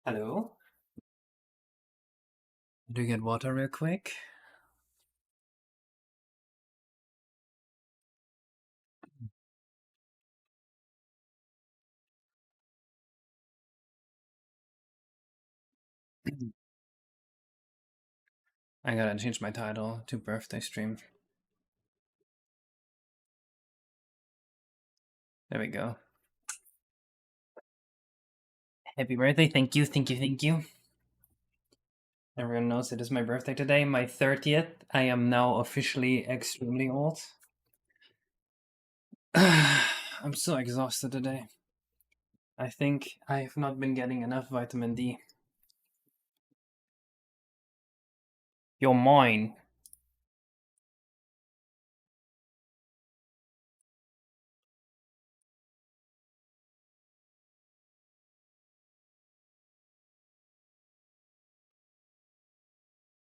Hello. Do you get water real quick? I gotta change my title to birthday stream. There we go. Happy birthday. Thank you, thank you, thank you. Everyone knows it is my birthday today, my 30th. I am now officially extremely old. I'm so exhausted today. I think I have not been getting enough vitamin D. You're mine.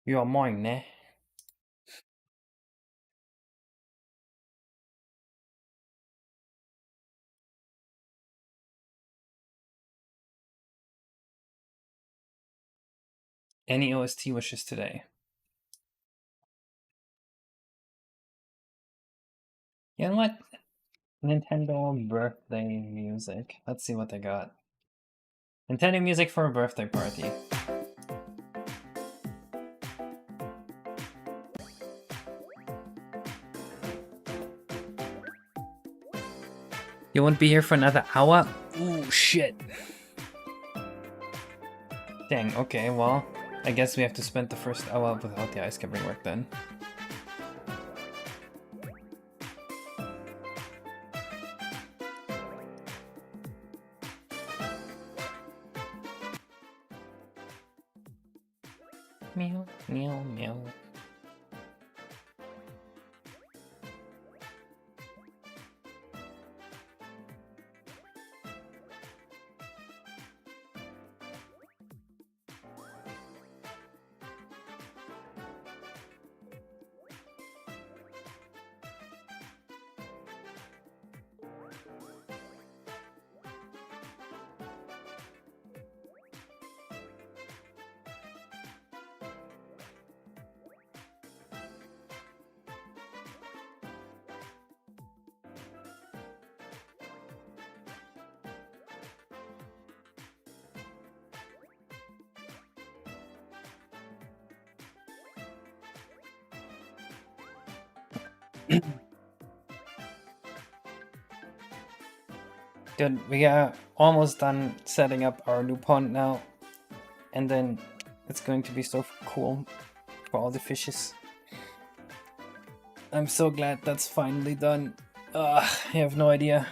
You're mine, ne? Any OST wishes today? You know what? Nintendo birthday music. Let's see what they got. Nintendo music for a birthday party. You won't be here for another hour? Ooh, shit. Dang, okay, well, I guess we have to spend the first hour without the ice covering work then. Meow, meow, meow. Dude, we are almost done setting up our new pond now. And then it's going to be so cool for all the fishes. I'm so glad that's finally done. I have no idea.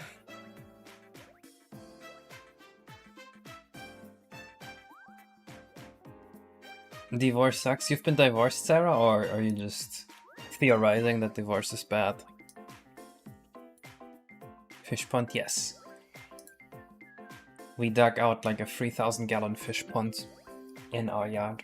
Divorce sucks. You've been divorced, Sarah, or are you just theorizing that divorce is bad? Fish pond, yes. We dug out like a 3,000 gallon fish pond in our yard.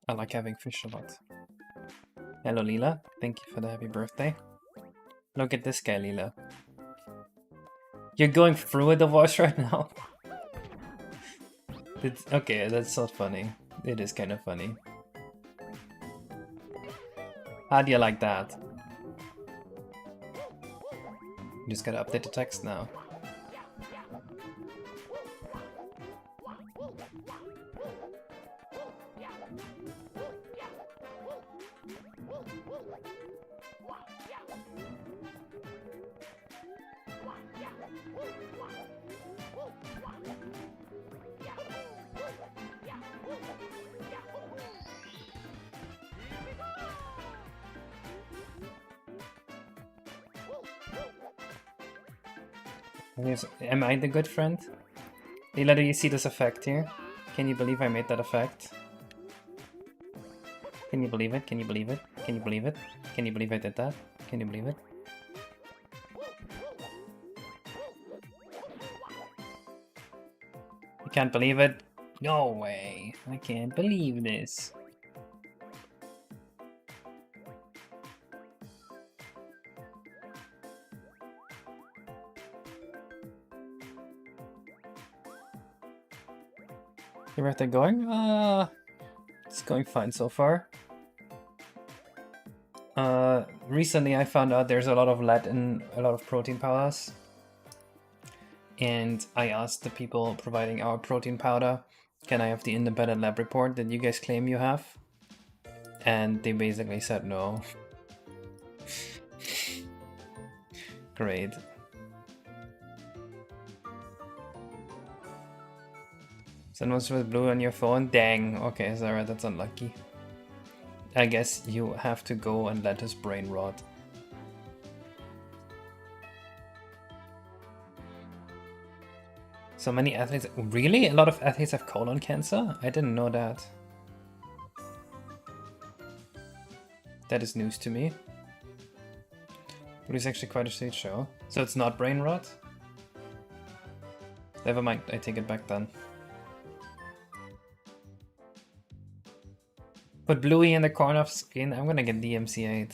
I like having fish a lot. Hello, Leela. Thank you for the happy birthday. Look at this guy, Leela. You're going through a divorce right now? Okay, that's so funny. It is kind of funny. How do you like that? You just gotta update the text now. Am I the good friend? Leela, do you see this effect here? Can you believe I made that effect? Can you believe it? Can you believe it? Can you believe it? Can you believe I did that? Can you believe it? You can't believe it? No way. I can't believe this. Your birthday going? It's going fine so far. Recently I found out there's a lot of lead in a lot of protein powders. And I asked the people providing our protein powder, can I have the independent lab report that you guys claim you have? And they basically said no. Great. Someone's with blue on your phone? Dang. Okay, Sarah, that's unlucky. I guess you have to go and let his brain rot. So many athletes... Really? A lot of athletes have colon cancer? I didn't know that. That is news to me. But it's actually quite a sweet show. So it's not brain rot? Never mind, I take it back then. Put Bluey in the corner of skin. I'm gonna get DMC8.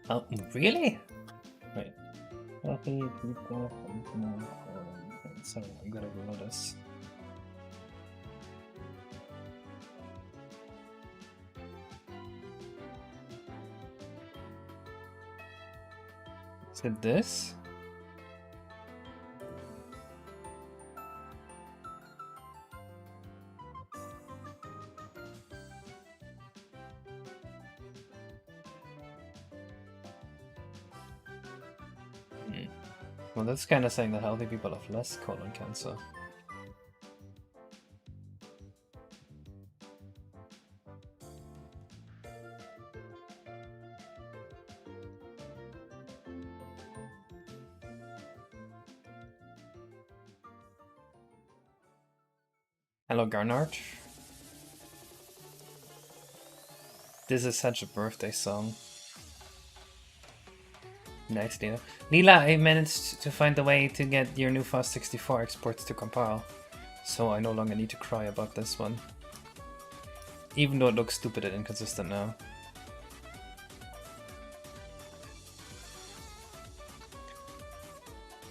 Oh, really? Wait. Sorry, I'm gonna go this. Is it this? Well, that's kind of saying that healthy people have less colon cancer. Hello, Garnard. This is such a birthday song. Nice, Leela. Leela, I managed to find a way to get your new FAST64 exports to compile. So I no longer need to cry about this one. Even though it looks stupid and inconsistent now.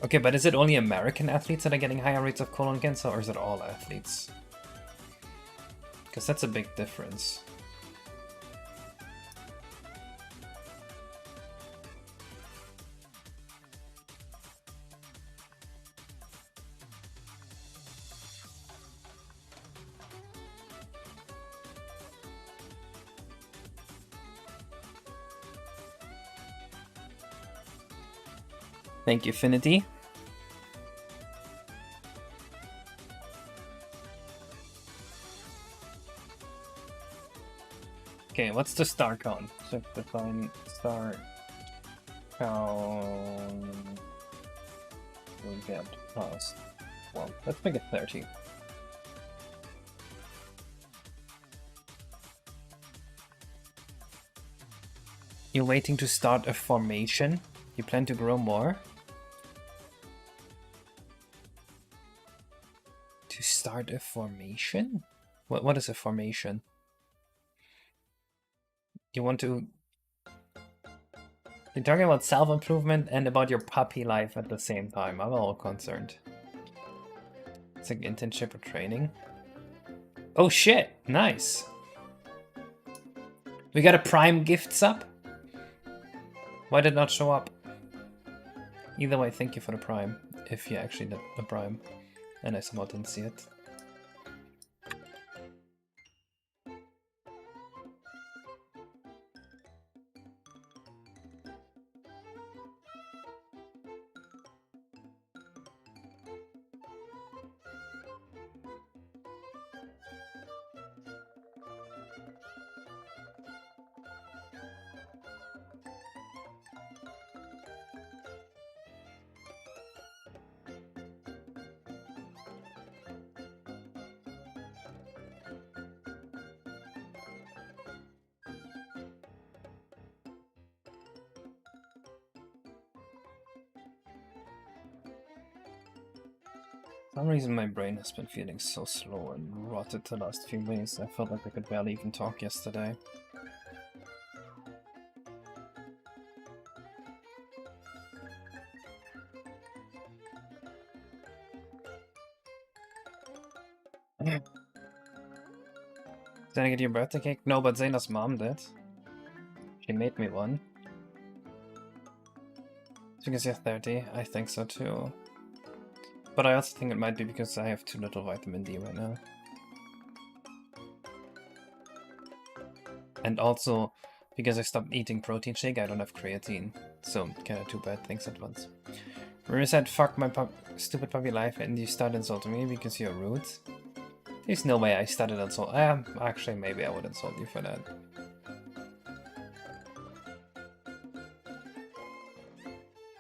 Okay, but is it only American athletes that are getting higher rates of colon cancer, or is it all athletes? Because that's a big difference. Thank you, Finity. Okay, what's the star count? So define star count. We'll get past. Well, let's make it 30. You're waiting to start a formation? You plan to grow more? To start a formation? What is a formation? You want to... You're talking about self-improvement and about your puppy life at the same time. I'm all concerned. It's like internship or training. Oh shit! Nice! We got a Prime gift sub? Why did it not show up? Either way, thank you for the Prime. If you actually did the Prime. And I somehow didn't see it. For some reason my brain has been feeling so slow and rotted the last few days. I felt like I could barely even talk yesterday. Did I get your birthday cake? No, but Zaina's mom did. She made me one. It's because you're 30? I think so too. But I also think it might be because I have too little vitamin D right now. And also, because I stopped eating protein shake, I don't have creatine. So, kind of two bad things at once. Riri said, fuck my stupid puppy life, and you start insulting me because you're rude. There's no way I started insult. Actually, maybe I would insult you for that.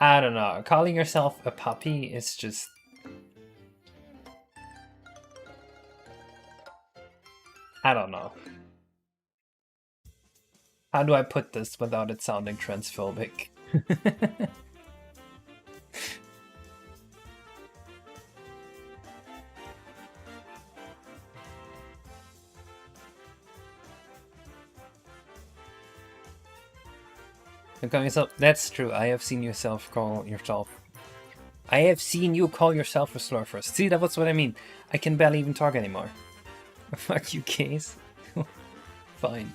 I don't know. Calling yourself a puppy is just... I don't know. How do I put this without it sounding transphobic? That's true. I have seen yourself call yourself. I have seen you call yourself a slurfer. See, that was what I mean. I can barely even talk anymore. Fuck you, Case. Fine.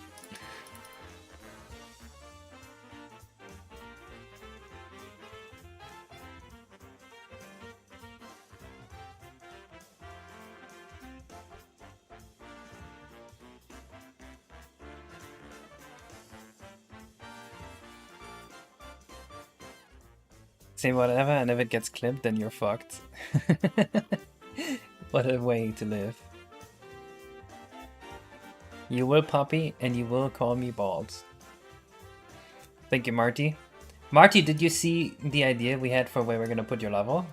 Say whatever, and if it gets clipped, then you're fucked. What a way to live. You will puppy, and you will call me balls. Thank you, Marty. Marty, did you see the idea we had for where we're gonna put your level?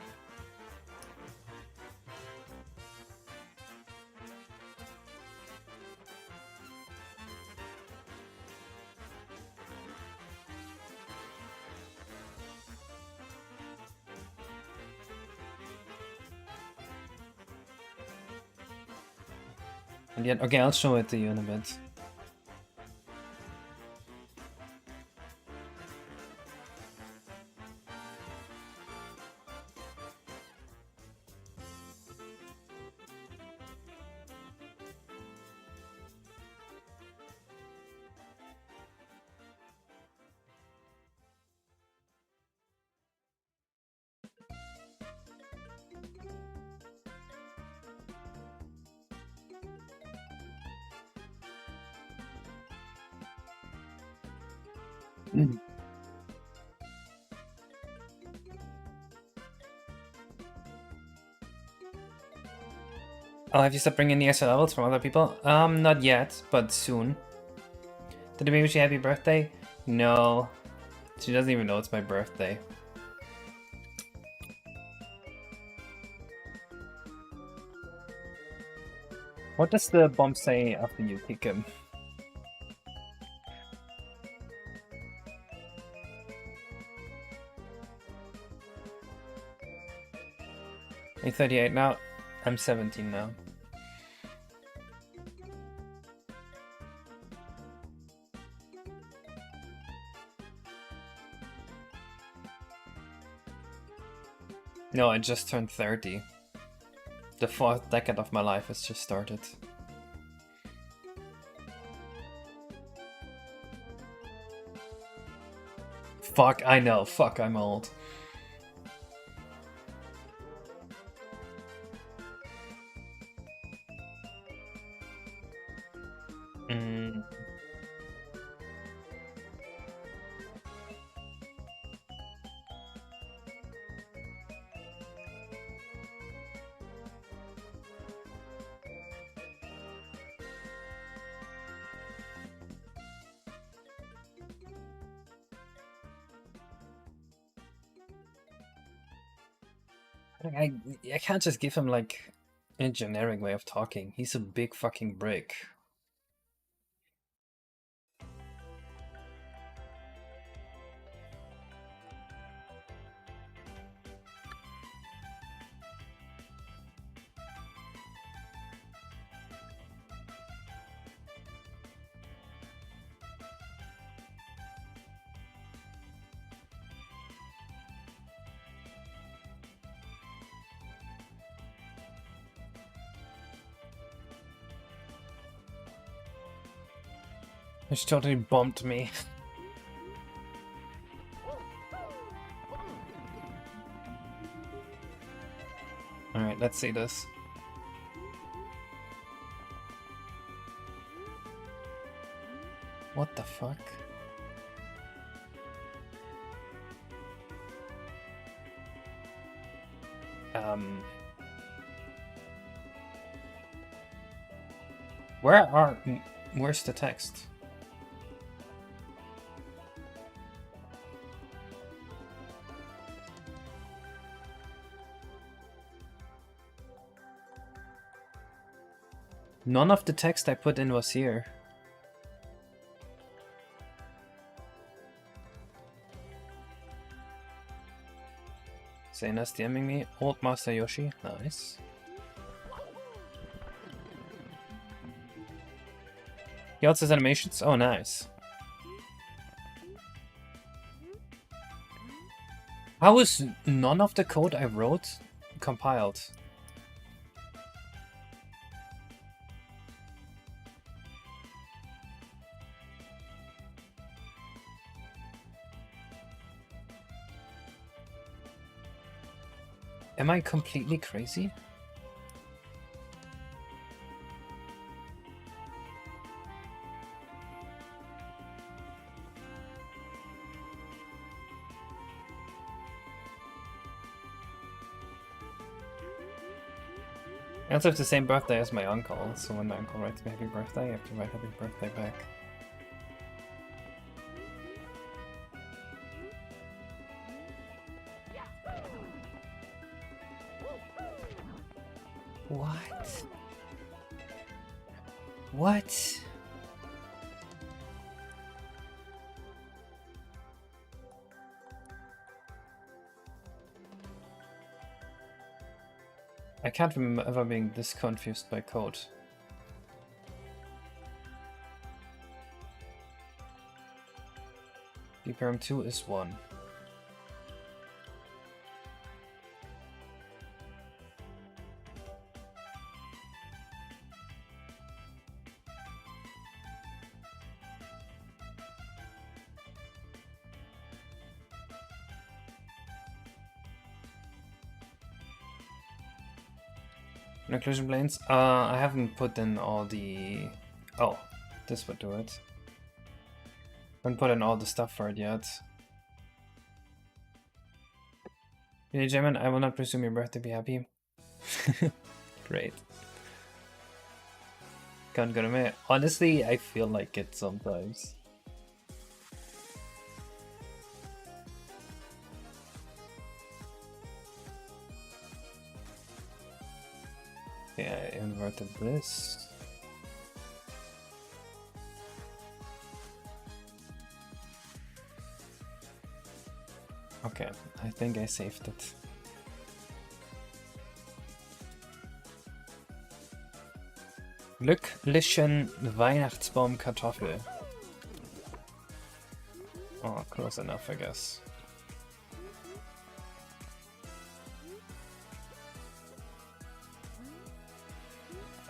And yet, okay, I'll show it to you in a bit. Oh, have you stopped bringing the extra levels from other people? Not yet, but soon. Did the baby wish you happy birthday? No. She doesn't even know it's my birthday. What does the bomb say after you kick him? You're 38 now? I'm 17 now. No, I just turned 30. The 4th decade of my life has just started. Fuck, I know. Fuck, I'm old. I can't just give him like a generic way of talking. He's a big fucking brick. Which totally bumped me. Alright, let's see this. What the fuck? Where's the text? None of the text I put in was here. Zaina's DMing me. Old Master Yoshi. Nice. He also has animations? Oh, nice. How is none of the code I wrote compiled? Am I completely crazy? I also have the same birthday as my uncle, so when my uncle writes me happy birthday, I have to write happy birthday back. What? What? I can't remember ever being this confused by code. Debugging 2 is 1. Occlusion planes? I haven't put in all the... Oh, this would do it. I haven't put in all the stuff for it yet. Hey, Jamin, I will not presume your birthday, be happy. Great. Can't go to me. Honestly, I feel like it sometimes. Okay, I inverted this. Okay, I think I saved it. Glücklichen Weihnachtsbaum Kartoffel. Oh, close enough, I guess.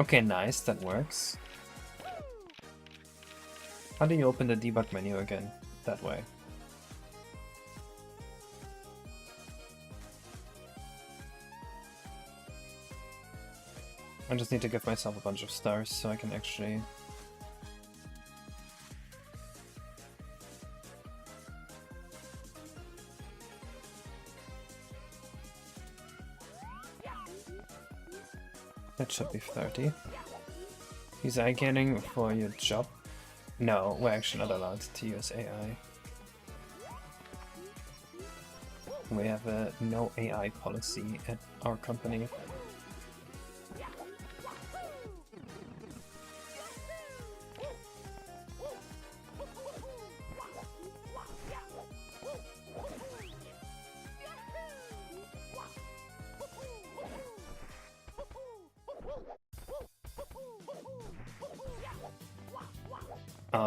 Okay, nice, that works. How do you open the debug menu again? That way. I just need to give myself a bunch of stars so I can actually... That should be 30. Is AI getting for your job? No, we're actually not allowed to use AI. We have a no AI policy at our company.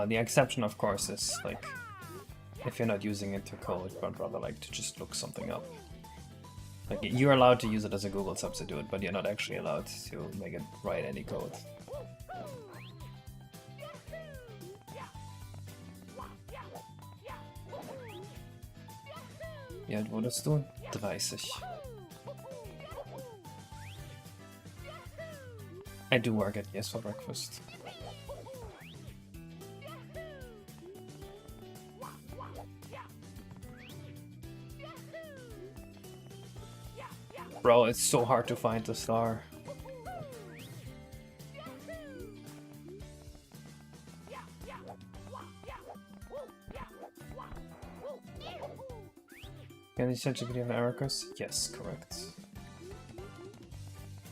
The exception, of course, is like if you're not using it to code, but rather like to just look something up. Like you're allowed to use it as a Google substitute, but you're not actually allowed to make it write any code. Wie alt wurdest du? 30. I do work at Yes for breakfast. Bro, it's so hard to find the star. Can you send GPT on Ericus? Yes, correct.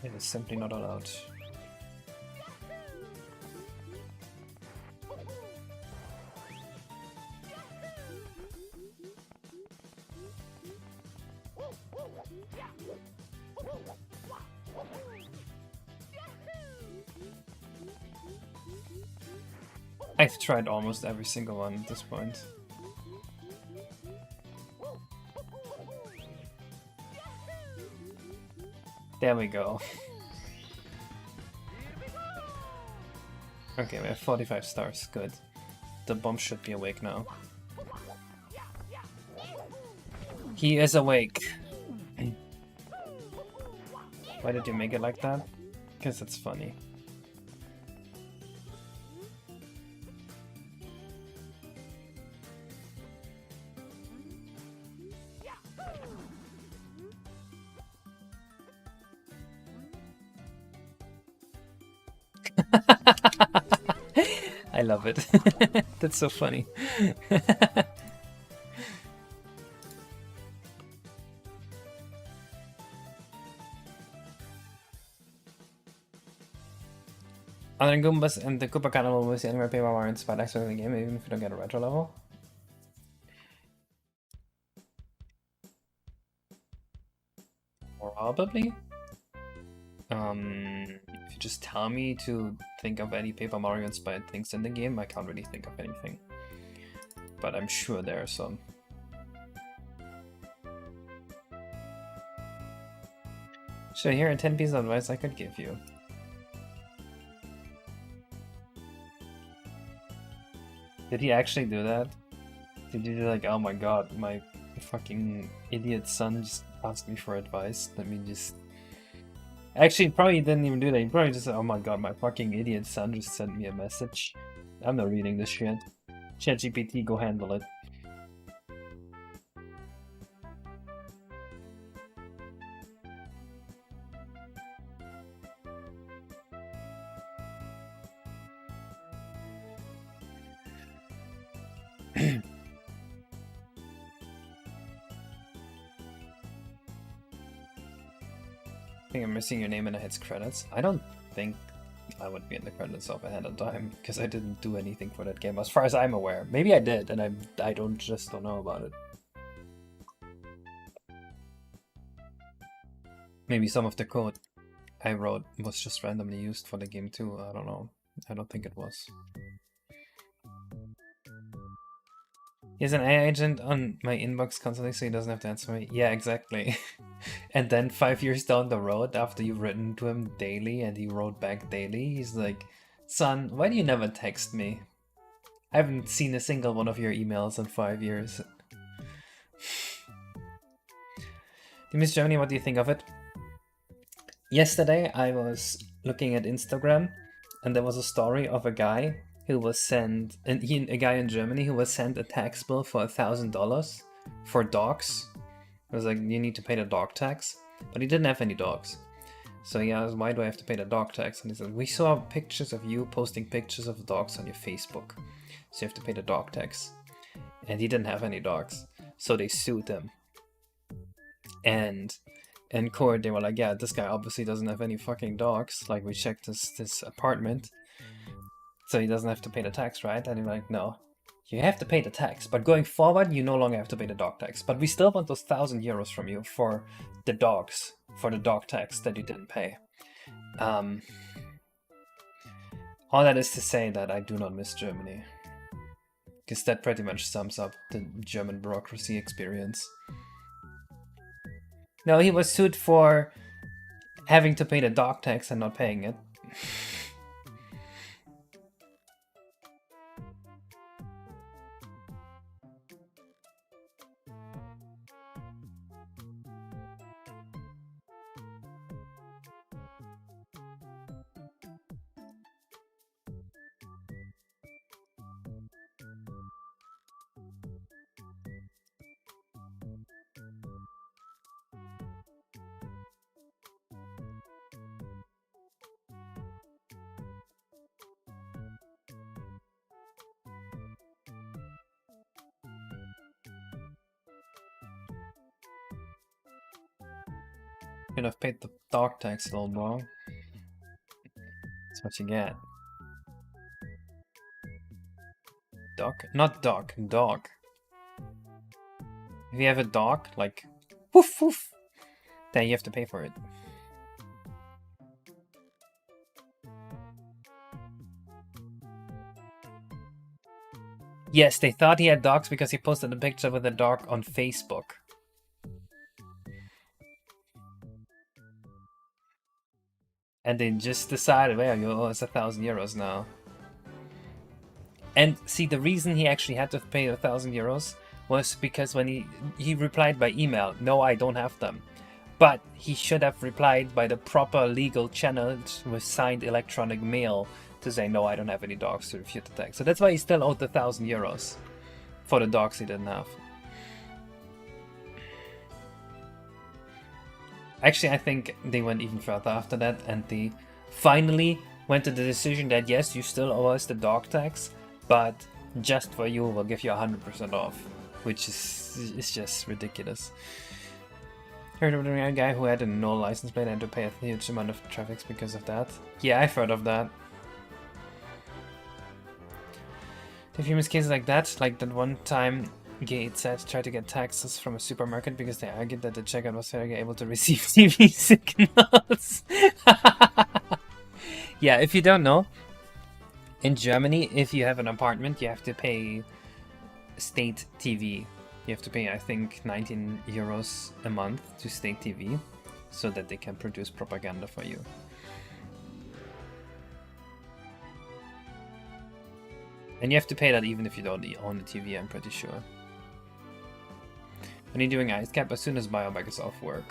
It is simply not allowed. I've tried almost every single one at this point. There we go. Okay, we have 45 stars, good. The bomb should be awake now. He is awake. Why did you make it like that? Because it's funny. I love it. That's so funny. Other than Goombas and the Koopa Carnival was the anywhere paper are inspired extra in the game, even if you don't get a retro level. Probably. If you just tell me to think of any Paper Mario inspired things in the game, I can't really think of anything. But I'm sure there are some. So here are 10 pieces of advice I could give you. Did he actually do that? Did he do like, oh my god, my fucking idiot son just asked me for advice? Let me just... Actually, probably didn't even do that. He probably just said, oh my god, my fucking idiot son just sent me a message. I'm not reading this shit. ChatGPT, go handle it. I think I'm missing your name in the hits credits. I don't think I would be in the credits of Ahead of Time because I didn't do anything for that game as far as I'm aware. Maybe I did and I don't know about it. Maybe some of the code I wrote was just randomly used for the game too. I don't know. I don't think it was. He's an AI agent on my inbox constantly, so he doesn't have to answer me. Yeah, exactly. And then 5 years down the road, after you've written to him daily and he wrote back daily, he's like, son, why do you never text me? I haven't seen a single one of your emails in 5 years. You miss Germany, what do you think of it? Yesterday I was looking at Instagram and there was a story of a guy who was sent, a guy in Germany who was sent a tax bill for $1,000 for dogs. It was like, you need to pay the dog tax, but he didn't have any dogs. So he asked, why do I have to pay the dog tax? And he said, we saw pictures of you posting pictures of dogs on your Facebook, so you have to pay the dog tax. And he didn't have any dogs, so they sued him. And in court, they were like, yeah, this guy obviously doesn't have any fucking dogs. Like, we checked this apartment, so he doesn't have to pay the tax, right? And he's like, no. You have to pay the tax, but going forward, you no longer have to pay the dog tax. But we still want those €1,000 from you for the dogs, for the dog tax that you didn't pay. All that is to say that I do not miss Germany. Because that pretty much sums up the German bureaucracy experience. No, he was sued for having to pay the dog tax and not paying it. Could have paid the dog tax, little bro. That's what you get. Dog? Not dog, dog. If you have a dog, like, woof woof, then you have to pay for it. Yes, they thought he had dogs because he posted a picture with a dog on Facebook. And they just decided, well, you owe us €1,000 now. And see, the reason he actually had to pay €1,000 was because when he replied by email, no, I don't have them. But he should have replied by the proper legal channels with signed electronic mail to say, no, I don't have any dogs to refute the tax. So that's why he still owed the €1,000 for the dogs he didn't have. Actually, I think they went even further after that, and they finally went to the decision that yes, you still owe us the dog tax, but just for you, we'll give you 100% off, which is just ridiculous. Heard of a guy who had a no license plate and had to pay a huge amount of traffic because of that? Yeah, I've heard of that. The famous cases like that one time Gates said tried to get taxes from a supermarket because they argued that the checkout was able to receive TV signals. Yeah, if you don't know, in Germany, if you have an apartment, you have to pay state TV. You have to pay, I think, €19 a month to state TV so that they can produce propaganda for you. And you have to pay that even if you don't own a TV, I'm pretty sure. When you're doing Ice Cap, as soon as Biobak is off work.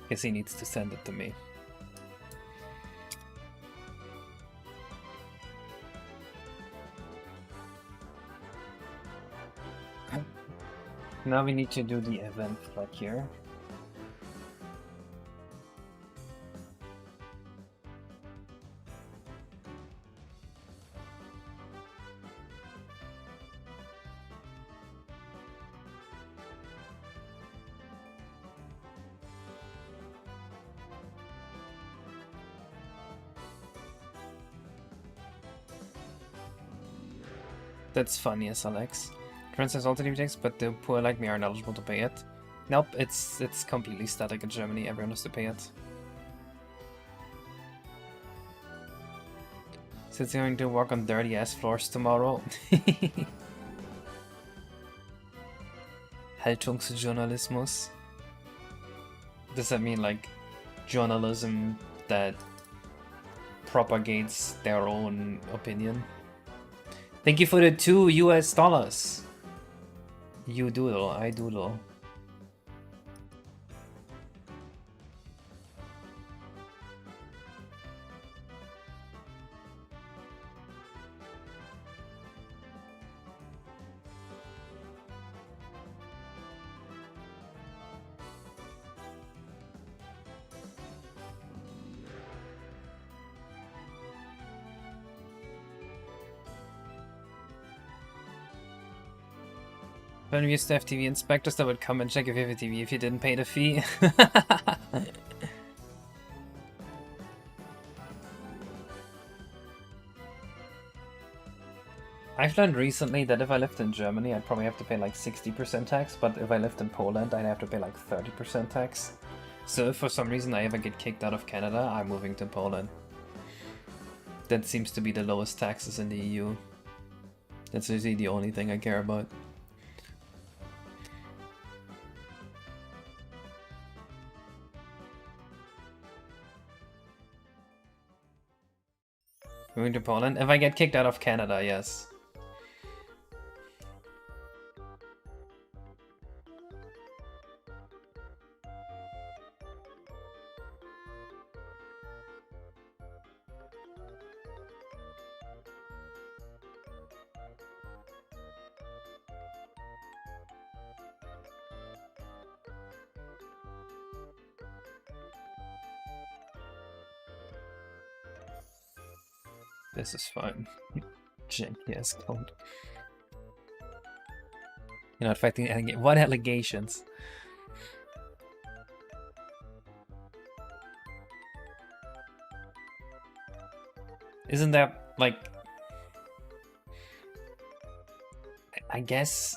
Guess he needs to send it to me. Now we need to do the event flag here. That's funny as Alex. Transfers alternative tax, but the poor like me aren't eligible to pay it. Nope, it's completely static in Germany, everyone has to pay it. So it's going to work on dirty ass floors tomorrow. Haltungsjournalismus. Does that mean like journalism that propagates their own opinion? Thank you for the $2. You doodle, I doodle. When we used to have TV inspectors that would come and check if you have a TV if you didn't pay the fee. I've learned recently that if I lived in Germany, I'd probably have to pay like 60% tax, but if I lived in Poland, I'd have to pay like 30% tax. So if for some reason I ever get kicked out of Canada, I'm moving to Poland. That seems to be the lowest taxes in the EU. That's usually the only thing I care about. Moving to Poland? If I get kicked out of Canada, yes. This is fine. Janky ass code. You're not fighting what allegations? Isn't that like? I guess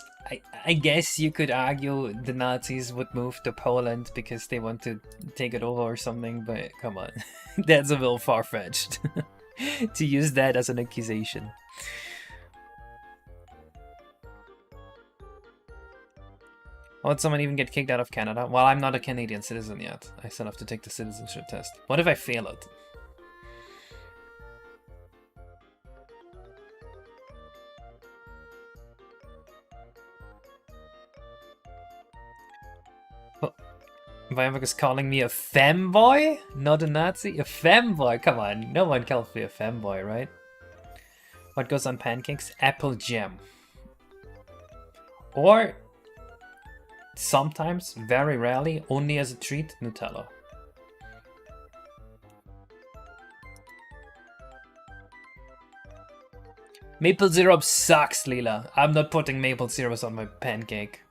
you could argue the Nazis would move to Poland because they want to take it over or something, but come on, that's a little far-fetched to use that as an accusation. Would someone even get kicked out of Canada? Well, I'm not a Canadian citizen yet. I still have to take the citizenship test. What if I fail it? Biobak is calling me a femboy? Not a Nazi? A femboy? Come on, no one calls me a femboy, right? What goes on pancakes? Apple jam. Or sometimes, very rarely, only as a treat, Nutella. Maple syrup sucks, Leela. I'm not putting maple syrup on my pancake.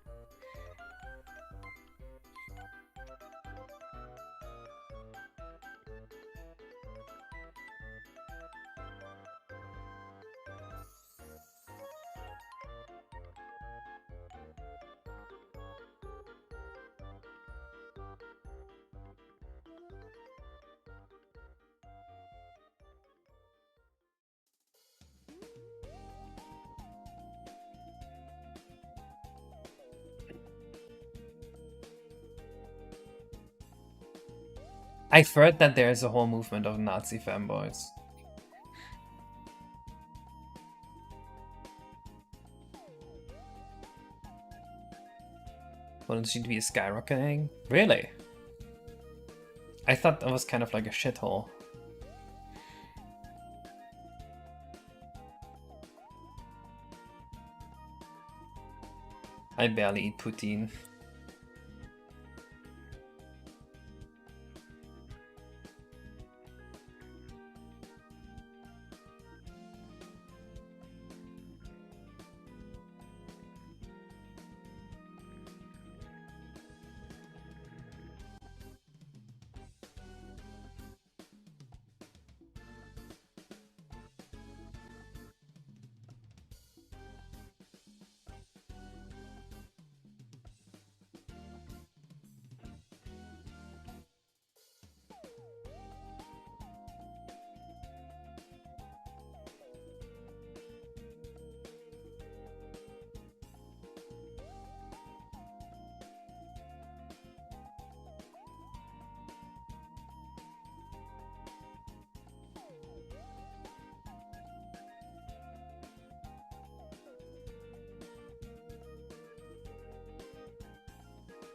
I've heard that there's a whole movement of Nazi fanboys. Wouldn't seem to be skyrocketing? Really? I thought that was kind of like a shithole. I barely eat poutine.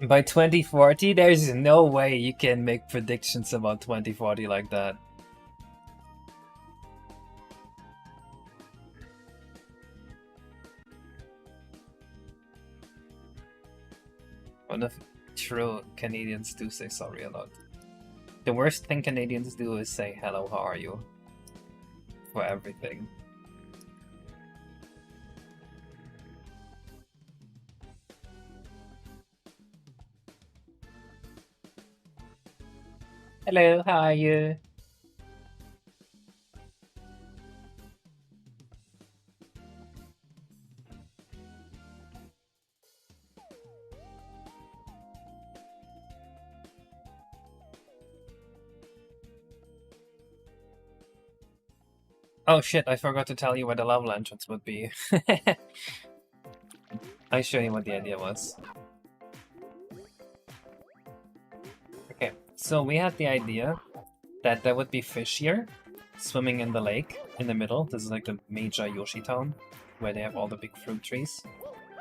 By 2040, there's no way you can make predictions about 2040 like that. What if true Canadians do say sorry a lot? The worst thing Canadians do is say hello, how are you? For everything. Hello, how are you? Oh shit, I forgot to tell you where the level entrance would be. I'll show you what the idea was. Okay, so we had the idea that there would be fish here, swimming in the lake, in the middle. This is like the major Yoshi town, where they have all the big fruit trees,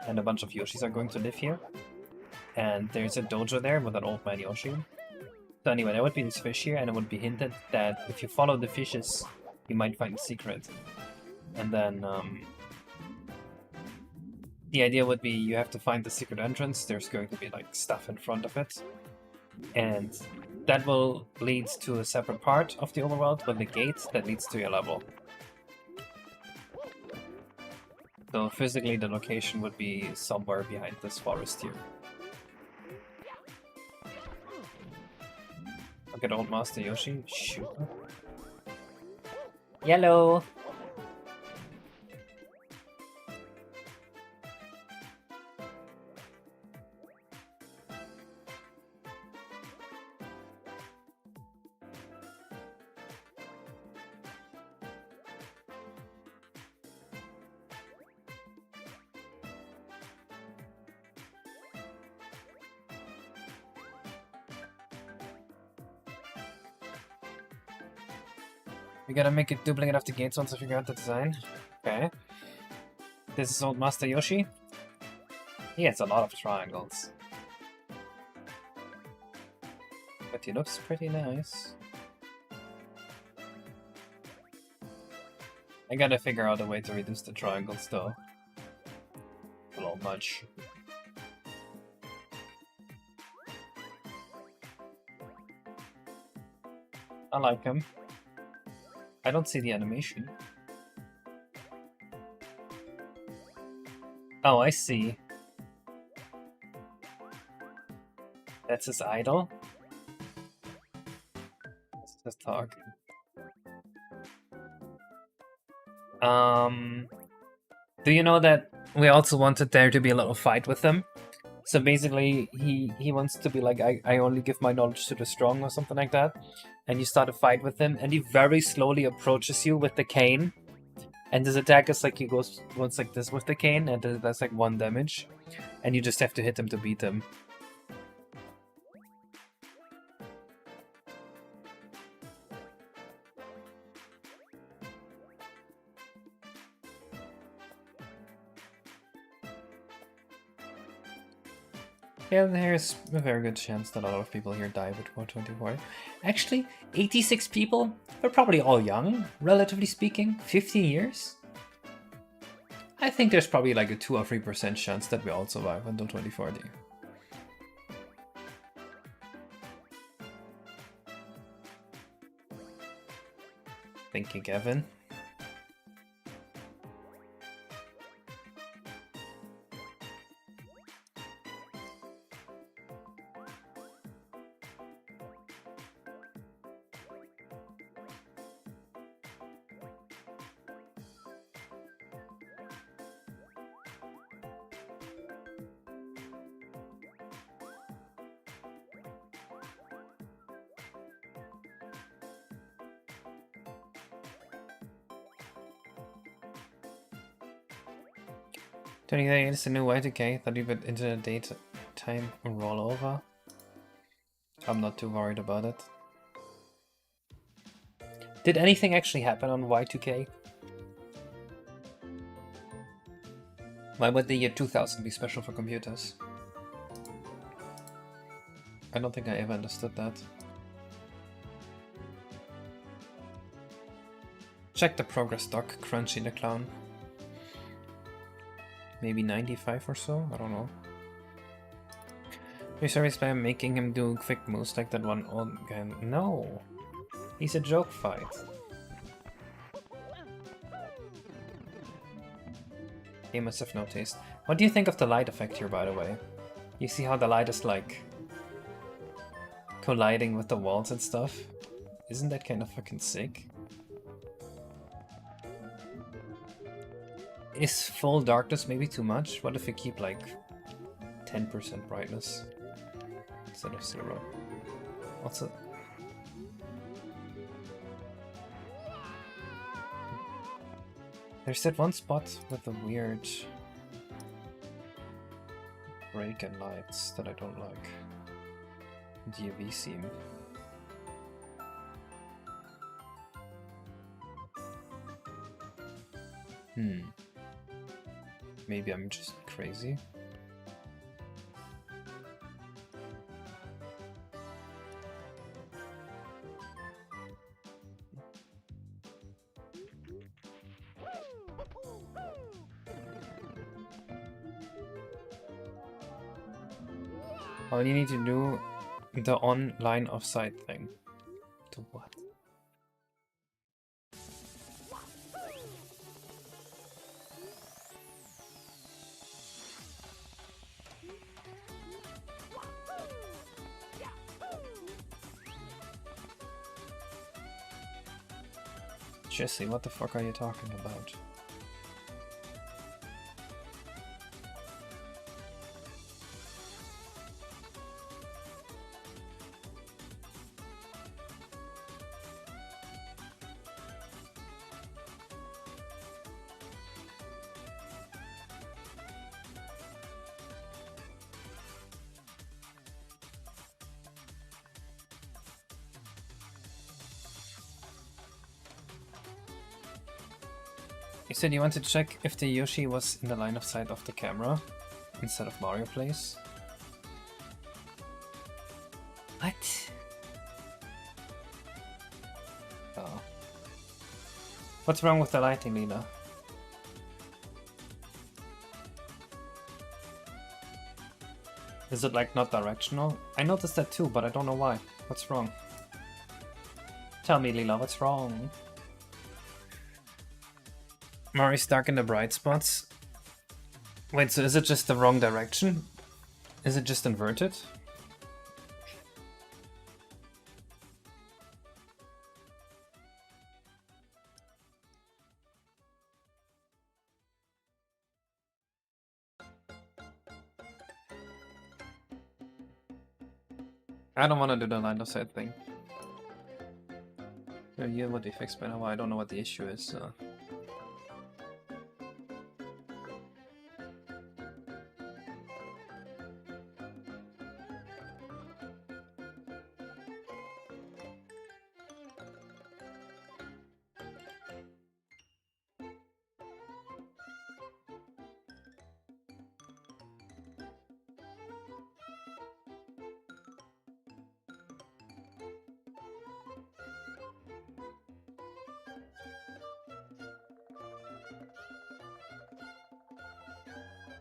and a bunch of Yoshis are going to live here. And there's a dojo there with an old man Yoshi. So anyway, there would be this fish here, and it would be hinted that if you follow the fishes, you might find a secret. And then the idea would be you have to find the secret entrance. There's going to be like stuff in front of it. And that will lead to a separate part of the overworld with a gate that leads to your level. So physically the location would be somewhere behind this forest here. Look at old Master Yoshi. Shoot. Yellow! We gotta make a duplicate of the gates once I figure out the design. Okay. This is old Master Yoshi. He has a lot of triangles. But he looks pretty nice. I gotta figure out a way to reduce the triangles though. A little much. I like him. I don't see the animation. Oh, I see. That's his idol? Let's just talk. Do you know that we also wanted there to be a little fight with him? So basically, he wants to be like, I only give my knowledge to the strong or something like that. And you start a fight with him, and he very slowly approaches you with the cane. And his attack is like, he goes like this with the cane, and that's like 1 damage. And you just have to hit him to beat him. Yeah, there's a very good chance that a lot of people here die with 124. Actually, 86 people? They're probably all young, relatively speaking. 15 years? I think there's probably like a 2 or 3% chance that we all survive until 2040. Thank you, Kevin. Do you think it's a new Y2K that you put into the daytime rollover? I'm not too worried about it. Did anything actually happen on Y2K? Why would the year 2000 be special for computers? I don't think I ever understood that. Check the progress doc, Crunchy the Clown. Maybe 95 or so? I don't know. You're service by making him do quick moves like that one old guy. No! He's a joke fight. He must have no taste. What do you think of the light effect here, by the way? You see how the light is like colliding with the walls and stuff? Isn't that kind of fucking sick? Is full darkness maybe too much? What if we keep like 10% brightness instead of 0? What's it? There's that one spot with the weird break and lights that I don't like. DAV seam. Maybe I'm just crazy. Oh, you need to do the online offsite thing. To what? Jesse, what the fuck are you talking about? You said you wanted to check if the Yoshi was in the line of sight of the camera instead of Mario plays. What? Oh. What's wrong with the lighting, Lena? Is it like not directional? I noticed that too, but I don't know why. What's wrong? Tell me, Lila, what's wrong? Mario's dark in the bright spots. Wait, so is it just the wrong direction? Is it just inverted? I don't want to do the line of sight thing. Yeah, what they fixed by now. I don't know what the issue is. So.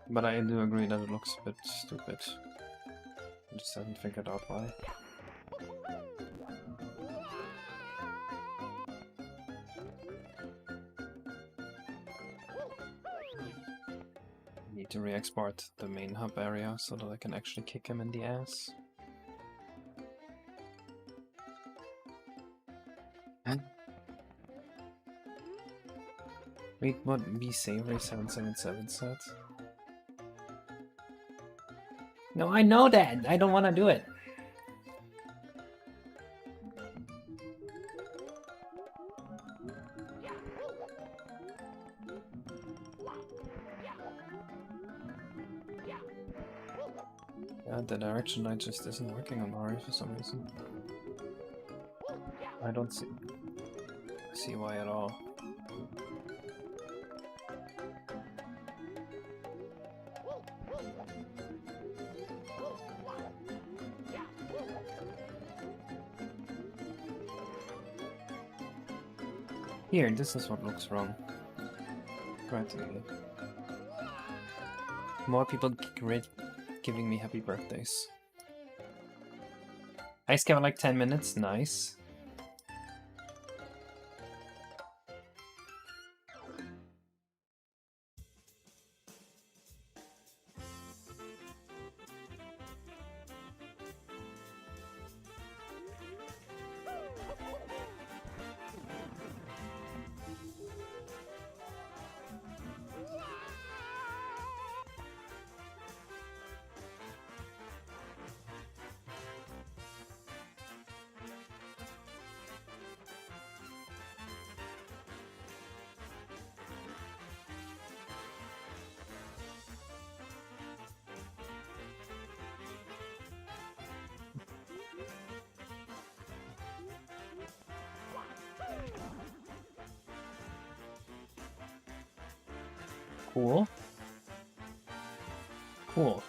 But I do agree that it looks a bit stupid. I just haven't figured out why. Need to re-export the main hub area so that I can actually kick him in the ass. Wait, what Be Savory 777 said? No, I know that! I don't want to do it! Yeah, the direction light just isn't working on Mario for some reason. I don't see why at all. Here, this is what looks wrong. Practically. More people giving me happy birthdays. Ice Cap like 10 minutes, nice. Cool. Cool.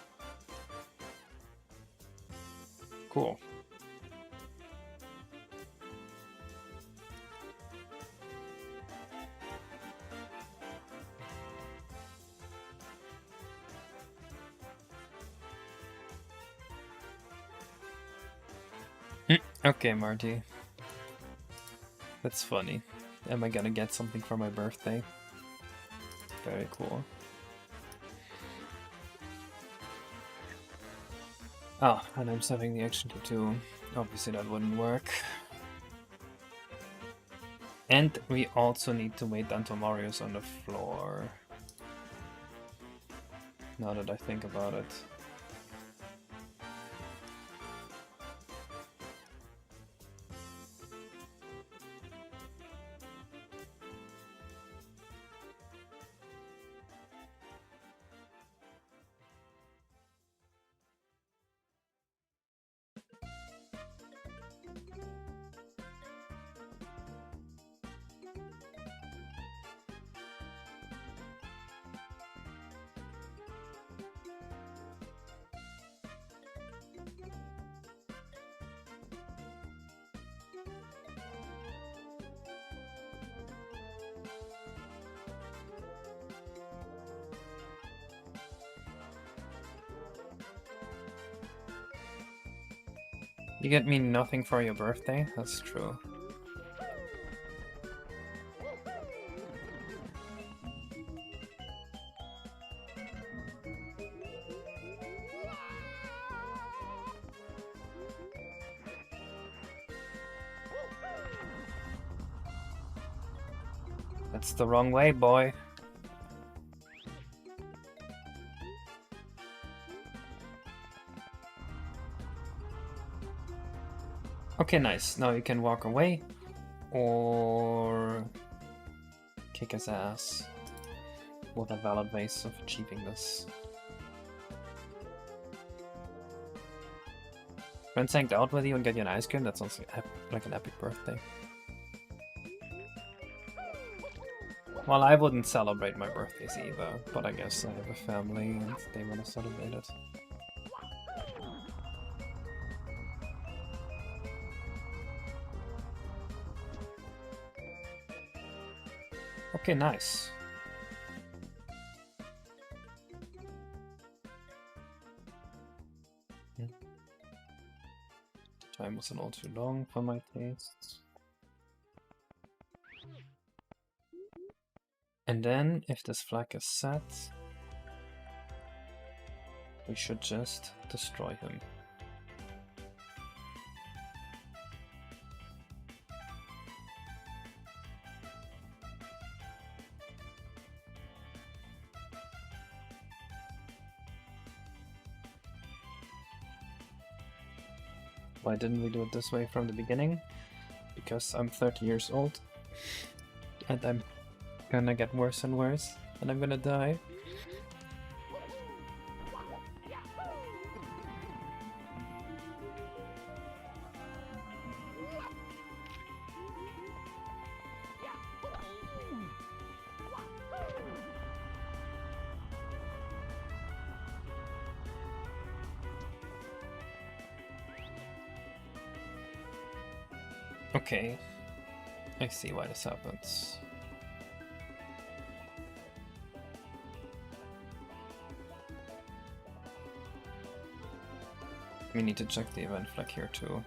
Cool. Okay, Marty. That's funny. Am I gonna get something for my birthday? Very cool. Oh, and I'm having the action tattoo. Obviously that wouldn't work. And we also need to wait until Mario's on the floor. Now that I think about it. You get me nothing for your birthday? That's true. That's the wrong way, boy. Okay, nice. Now you can walk away or kick his ass with a valid ways of achieving this. Friends hang out with you and get you an ice cream? That sounds like an epic birthday. Well, I wouldn't celebrate my birthdays either, but I guess I have a family and they want to celebrate it. Okay, nice. The time was a little too long for my tastes. And then, if this flag is set, we should just destroy him. Why didn't we do it this way from the beginning? Because I'm 30 years old and I'm gonna get worse and worse and I'm gonna die. Okay, I see why this happens. We need to check the event flag here too.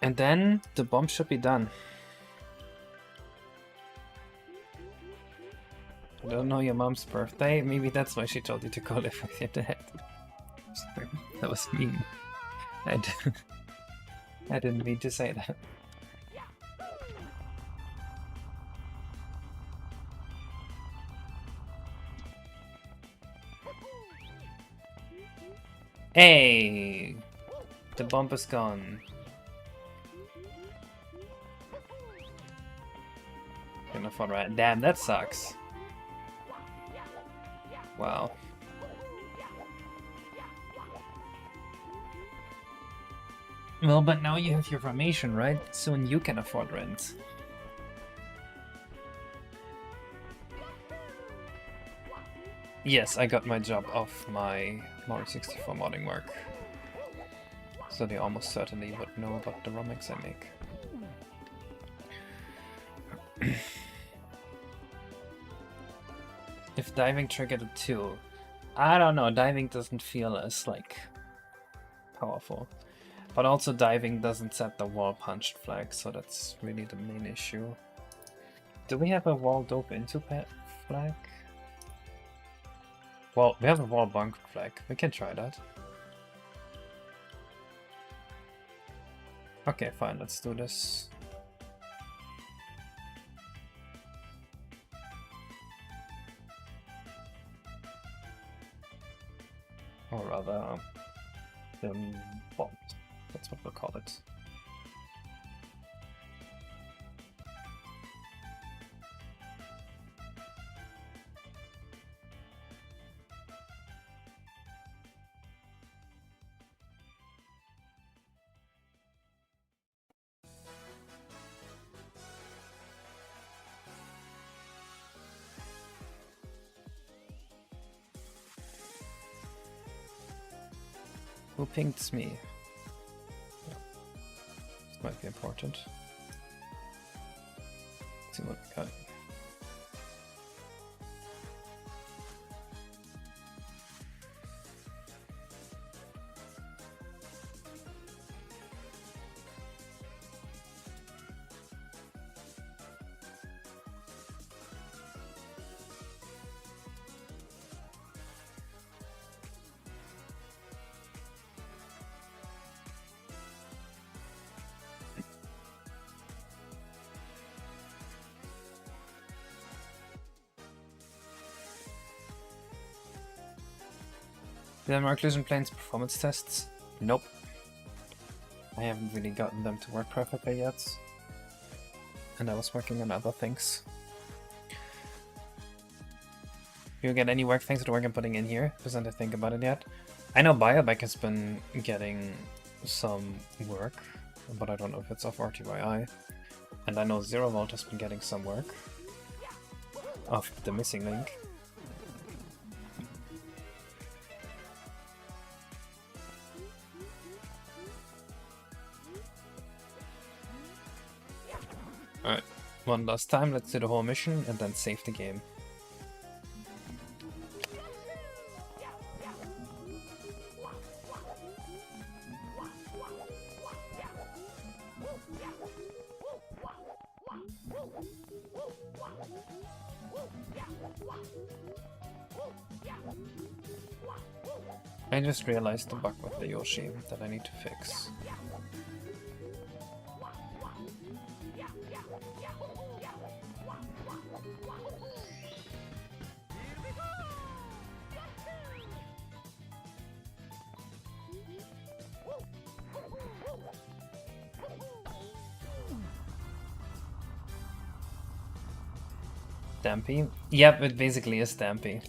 And then the bomb should be done. I don't know your mom's birthday. Maybe that's why she told you to go live with your dad. That was mean. I didn't mean to say that. Hey! The bomb is gone. Gonna fall right. Damn, that sucks. Wow. Well, but now you have your formation, right? Soon you can afford rent. Yes, I got my job off my Mario 64 modding work. So they almost certainly would know about the ROMX I make. If diving triggered a 2, I don't know, diving doesn't feel as, like, powerful. But also diving doesn't set the wall punched flag, so that's really the main issue. Do we have a wall dope into flag? Well, we have a wall bunk flag. We can try that. Okay, fine. Let's do this. Or rather, bombs. That's what we'll call it. Who pinged me? This might be important. Let's see what we got. Did Mark Illusion Plane's performance tests? Nope. I haven't really gotten them to work perfectly yet. And I was working on other things. Do you get any work thanks to the work I'm putting in here? Doesn't I think about it yet? I know Biobak has been getting some work, but I don't know if it's off RTYI. And I know Zero Volt has been getting some work of the missing link. Alright, one last time, let's do the whole mission and then save the game. I just realized the bug with the Yoshi that I need to fix. Stampy? Yep, it basically is Stampy.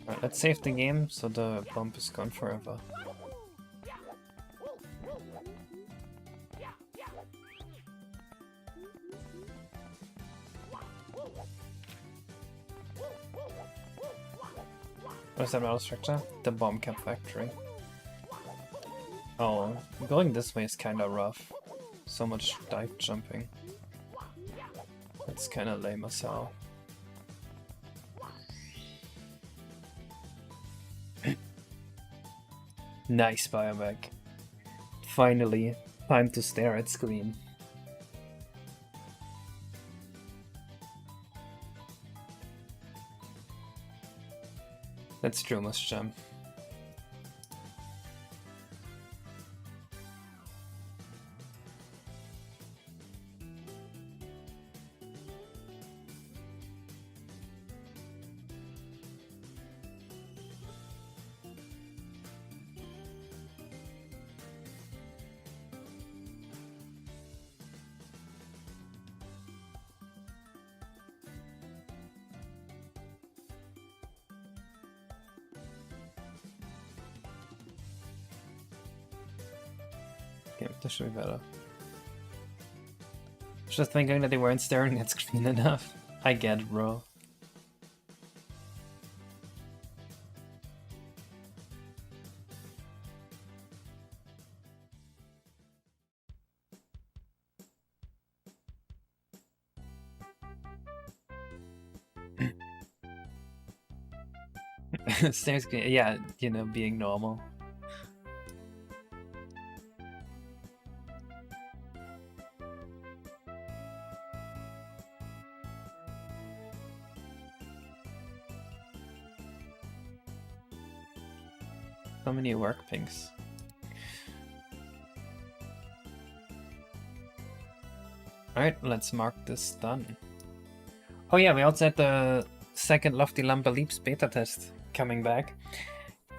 Alright, let's save the game so the bump is gone forever. Where's that metal structure? The bomb cap factory. Oh, going this way is kinda rough. So much dive jumping. That's kinda lame as hell. Nice Biobak. Finally, time to stare at screen. That's Droma's gem. Okay, this should be better. Just thinking that they weren't staring at screen enough. I get it, bro. Stairs, yeah, you know, being normal. So many work pings. Alright, let's mark this done. Oh yeah, we also had the second Lofty Lumber Leaps beta test coming back.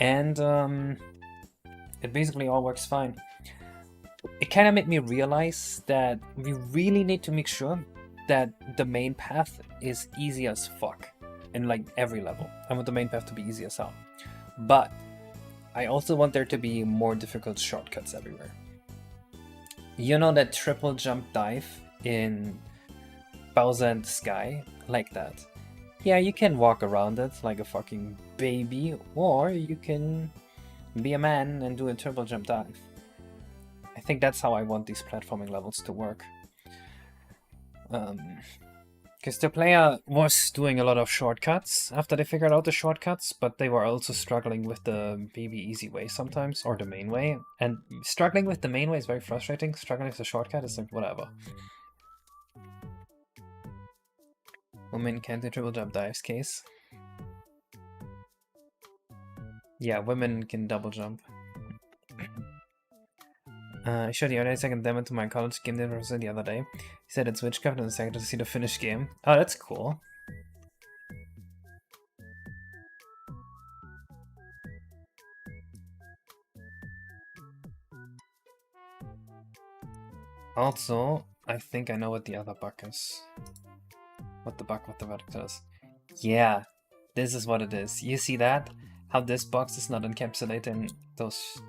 And it basically all works fine. It kind of made me realize that we really need to make sure that the main path is easy as fuck in like every level. I want the main path to be easy as hell. But I also want there to be more difficult shortcuts everywhere. You know that triple jump dive in Bowser and Sky? Like that. Yeah, you can walk around it like a fucking baby, or you can be a man and do a triple jump dive. I think that's how I want these platforming levels to work. Because the player was doing a lot of shortcuts after they figured out the shortcuts, but they were also struggling with the baby easy way sometimes, or the main way. And struggling with the main way is very frustrating. Struggling with the shortcut is like, whatever. Women can't do triple jump dives case. Yeah, women can double jump. I showed the other second demo to my college game developer the other day. He said it's witchcraft and excited to see the finished game. Oh, that's cool. Also, I think I know what the other bug is. What the bug with the vertical is. Yeah, this is what it is. You see that? How this box is not encapsulating those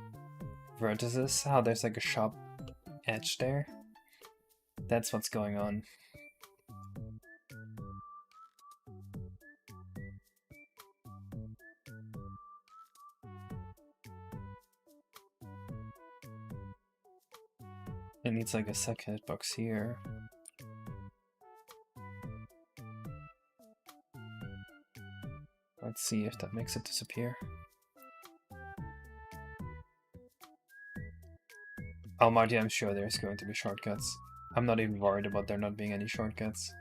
vertices? How there's like a sharp edge there? That's what's going on. It needs like a second hitbox here. Let's see if that makes it disappear. Oh, Marty, I'm sure there's going to be shortcuts. I'm not even worried about there not being any shortcuts.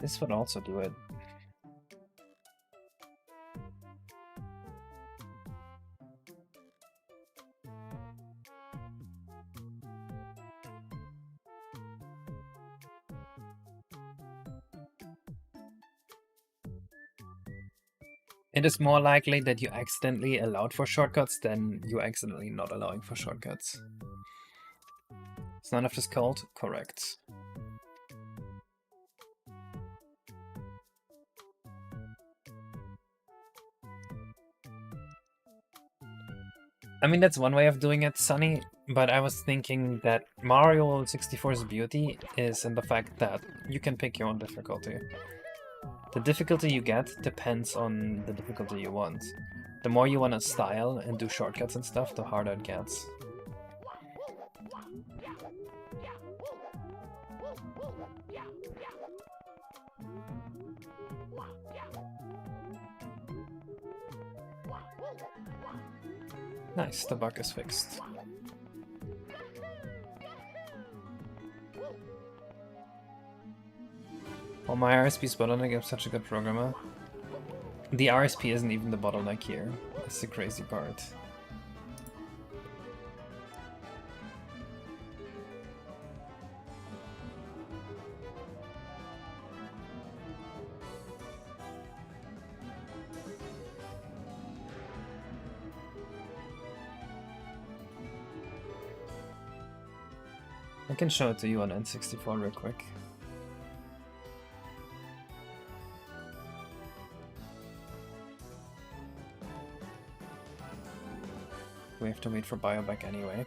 This would also do it. It is more likely that you accidentally allowed for shortcuts than you accidentally not allowing for shortcuts. Is none of this called? Correct. I mean, that's one way of doing it, Sunny, but I was thinking that Mario 64's beauty is in the fact that you can pick your own difficulty. The difficulty you get depends on the difficulty you want. The more you want to style and do shortcuts and stuff, the harder it gets. Nice, the bug is fixed. Well, my RSP's bottleneck, I'm such a good programmer. The RSP isn't even the bottleneck here. That's the crazy part. I can show it to you on N64 real quick. We have to wait for Biobak anyway.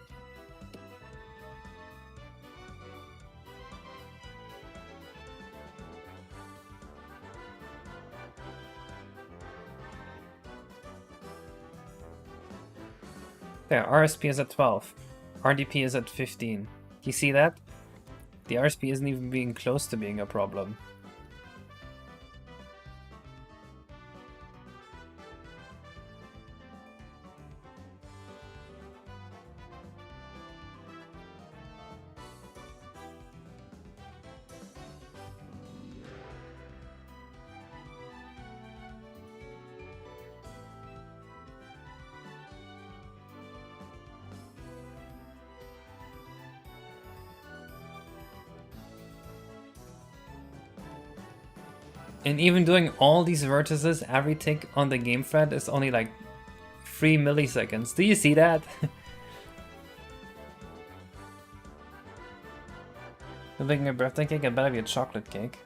There, RSP is at 12. RDP is at 15. You see that? The RSP isn't even being close to being a problem. And even doing all these vertices, every tick on the game thread is only like 3 milliseconds. Do you see that? Making a birthday cake, it better be a chocolate cake.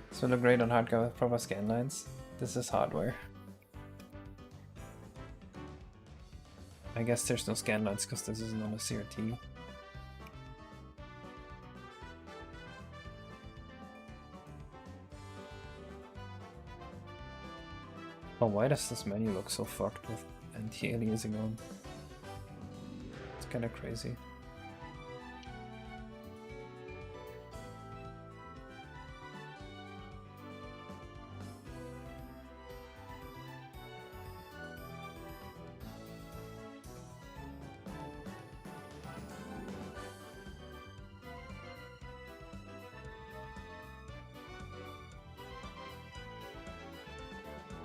This will look great on hardcover with proper scan lines. This is hardware. I guess there's no scan lines because this isn't on a CRT. Oh, why does this menu look so fucked with anti-aliasing on? It's kinda crazy.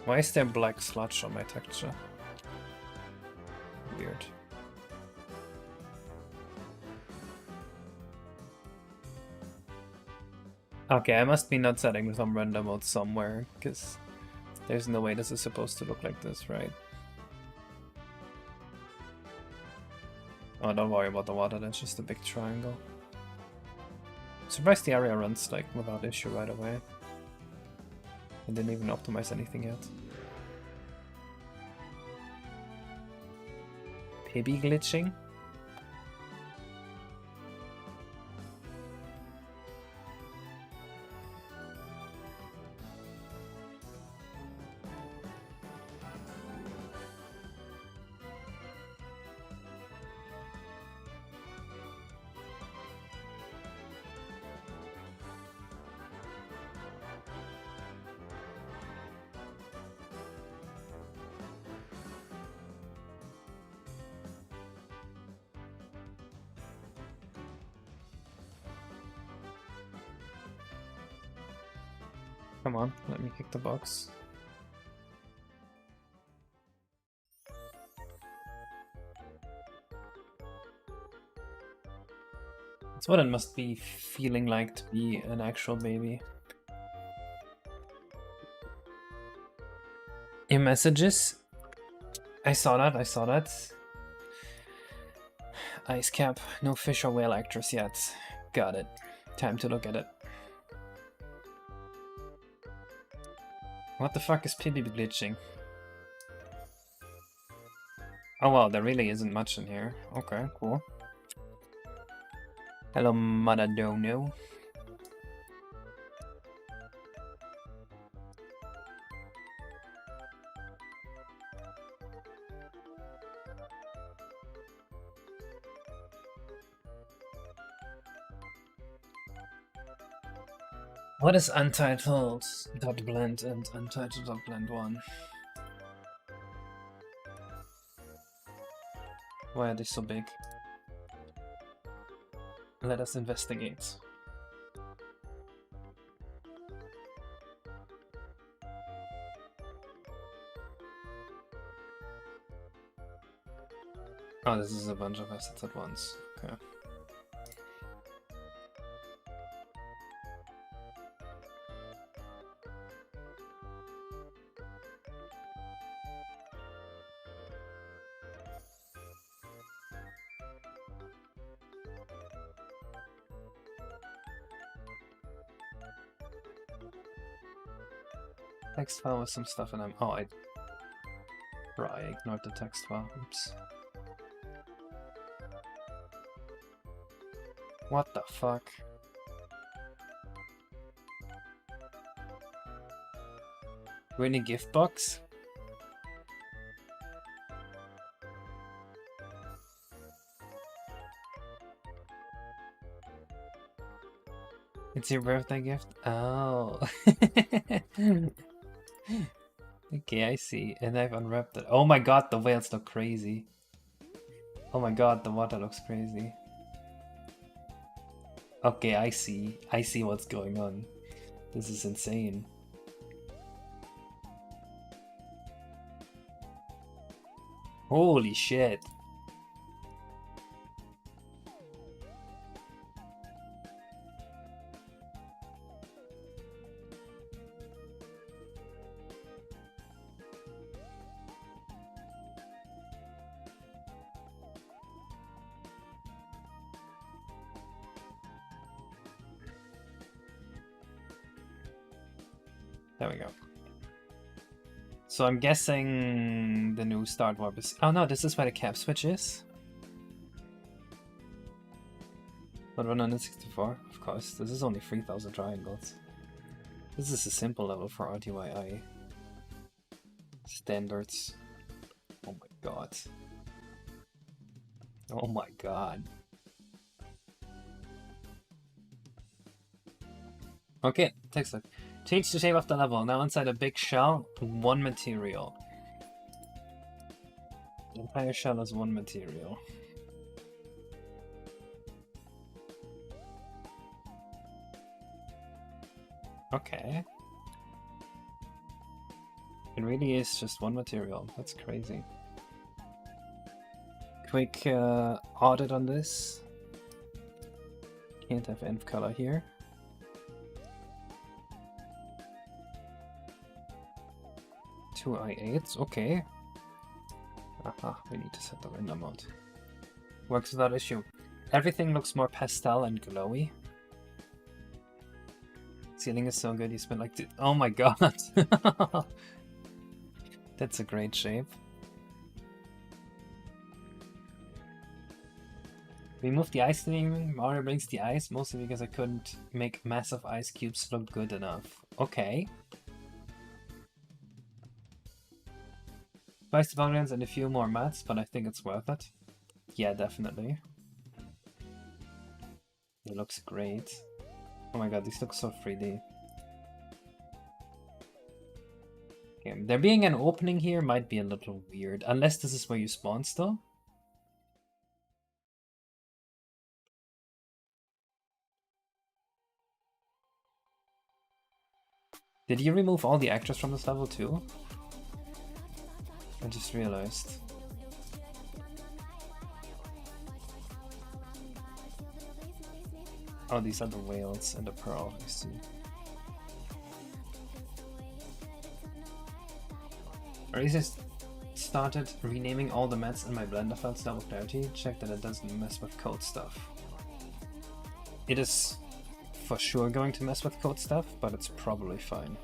Why is there black sludge on my texture? Weird. Okay, I must be not setting some render mode somewhere, because there's no way this is supposed to look like this, right? Oh, don't worry about the water, that's just a big triangle. Surprised the area runs like without issue right away. I didn't even optimize anything yet. Maybe glitching? Come on, let me kick the box. That's what it must be feeling like to be an actual baby. Your messages? I saw that, I saw that. Ice cap, no fish or whale actress yet. Got it. Time to look at it. What the fuck is Pibby glitching? Oh wow, there really isn't much in here. Okay, cool. Hello, Mother Dono. What is untitled.blend and untitled.blend1? Why are they so big? Let us investigate. Oh, this is a bunch of assets at once. Okay. Text file with some stuff in them. Oh, I ignored the text file. Oops. What the fuck? Really gift box? It's your birthday gift? Oh. Okay, I see. And I've unwrapped it. Oh my god, the whales look crazy. Oh my god, the water looks crazy. Okay, I see. I see what's going on. This is insane. Holy shit. There we go. So I'm guessing the new start warp is... Oh no, this is where the cap switch is. But 164, of course. This is only 3000 triangles. This is a simple level for RTYI standards. Oh my god. Oh my god. Okay, text look. Change the shape of the level. Now inside a big shell, one material. The entire shell is one material. Okay. It really is just one material. That's crazy. Quick audit on this. Can't have env color here. Two I8s, okay. Aha, we need to set the render mode. Works without issue. Everything looks more pastel and glowy. Ceiling is so good, you spent like... Oh my god! That's a great shape. Remove the ice thing. Mario brings the ice, mostly because I couldn't make massive ice cubes look good enough. Okay. Twice the Valerians and a few more mats, but I think it's worth it. Yeah, definitely. It looks great. Oh my god, these look so 3D. Okay, there being an opening here might be a little weird, unless this is where you spawn still. Did you remove all the actors from this level too? I just realized. Oh, these are the whales and the pearl, I see. I just started renaming all the mats in my Blender files now with clarity. Check that it doesn't mess with code stuff. It is for sure going to mess with code stuff, but it's probably fine.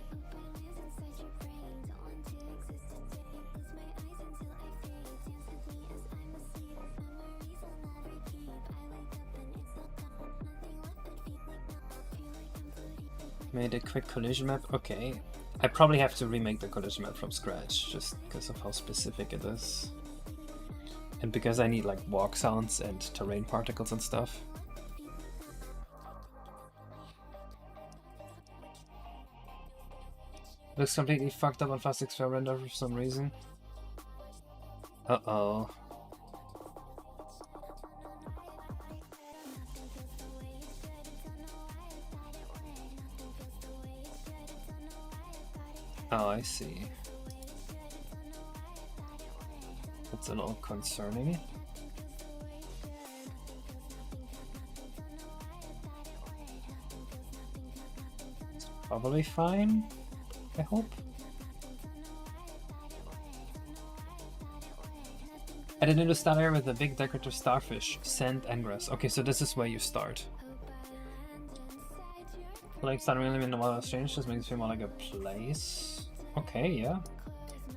Made a quick collision map, okay. I probably have to remake the collision map from scratch, just because of how specific it is. And because I need like walk sounds and terrain particles and stuff. Looks completely fucked up on FastXR render for some reason. Uh-oh. Oh, I see. That's a little concerning. It's probably fine, I hope. Added a new star area with a big decorative starfish, sand and grass. Okay, so this is where you start. Like starting really in the wild strange just makes it feel more like a place. Okay, yeah.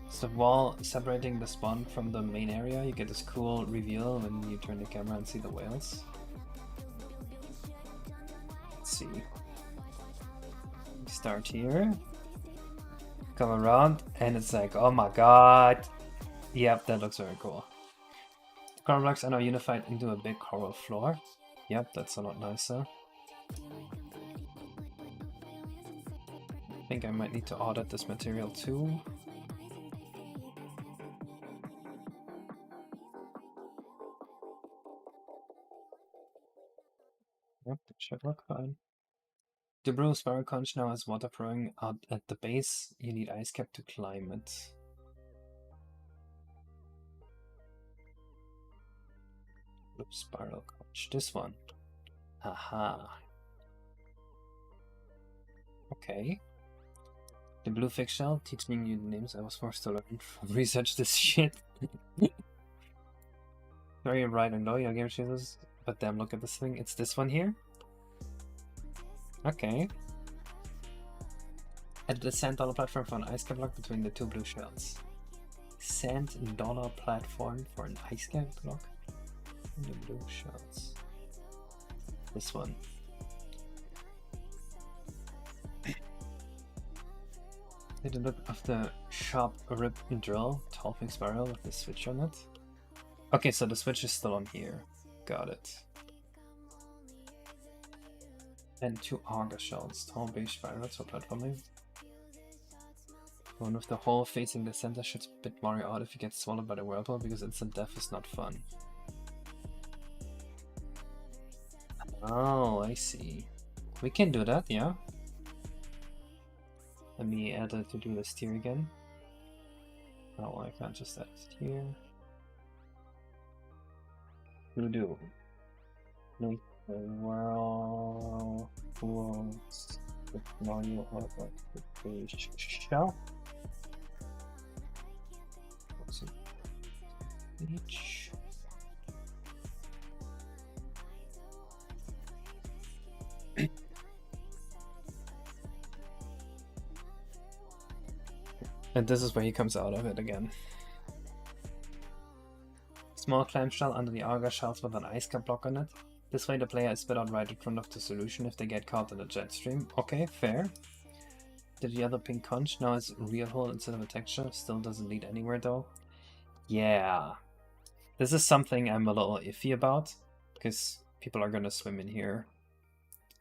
It's the wall separating the spawn from the main area. You get this cool reveal when you turn the camera and see the whales. Let's see. We start here. Come around and it's like, oh my god. Yep, that looks very cool. Coral blocks are now unified into a big coral floor. Yep, that's a lot nicer. I think I might need to audit this material too. Yep, it should look fine. The Brew Spiral Conch now has water pouring out at the base. You need ice cap to climb it. Blue Spiral Conch, this one. Aha. Okay. The blue fish shell, teach me new names. I was forced to learn from research this shit. Very bright and low, your game chooses. But damn, look at this thing. It's this one here. Okay. Added a sand dollar platform for an ice cap block between the two blue shells. Sand dollar platform for an ice cap block in the blue shells. This one. Did a look of the sharp rib drill, tall spiral with the switch on it. Okay, so the switch is still on here. Got it. And 2 auger shells, tall base spirals for platforming. One with the hole facing the center should spit Mario out if he gets swallowed by the whirlpool, because instant death is not fun. Oh, I see. We can do that, yeah. Let me add it to do this tier again. Oh, I can't just add it here. We'll do. No, well, with Mario or the shell. Each. And this is where he comes out of it again. Small clamshell under the auger shells with an ice cap block on it. This way the player is spit out right in front of the solution if they get caught in a jet stream. Okay, fair. Did the other pink conch? Now it's a real hole instead of a texture. Still doesn't lead anywhere though. Yeah. This is something I'm a little iffy about, because people are gonna swim in here.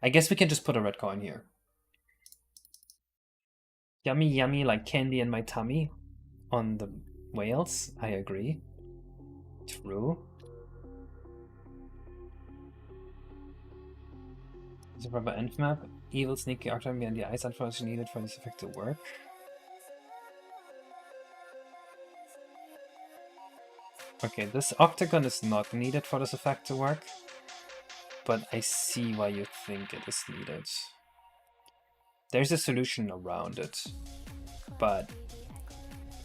I guess we can just put a red coin here. Yummy, yummy, like candy in my tummy on the whales. I agree. True. Is a proper end map. Evil, sneaky octagon behind the ice unfortunately needed for this effect to work. Okay, this octagon is not needed for this effect to work, but I see why you think it is needed. There's a solution around it, but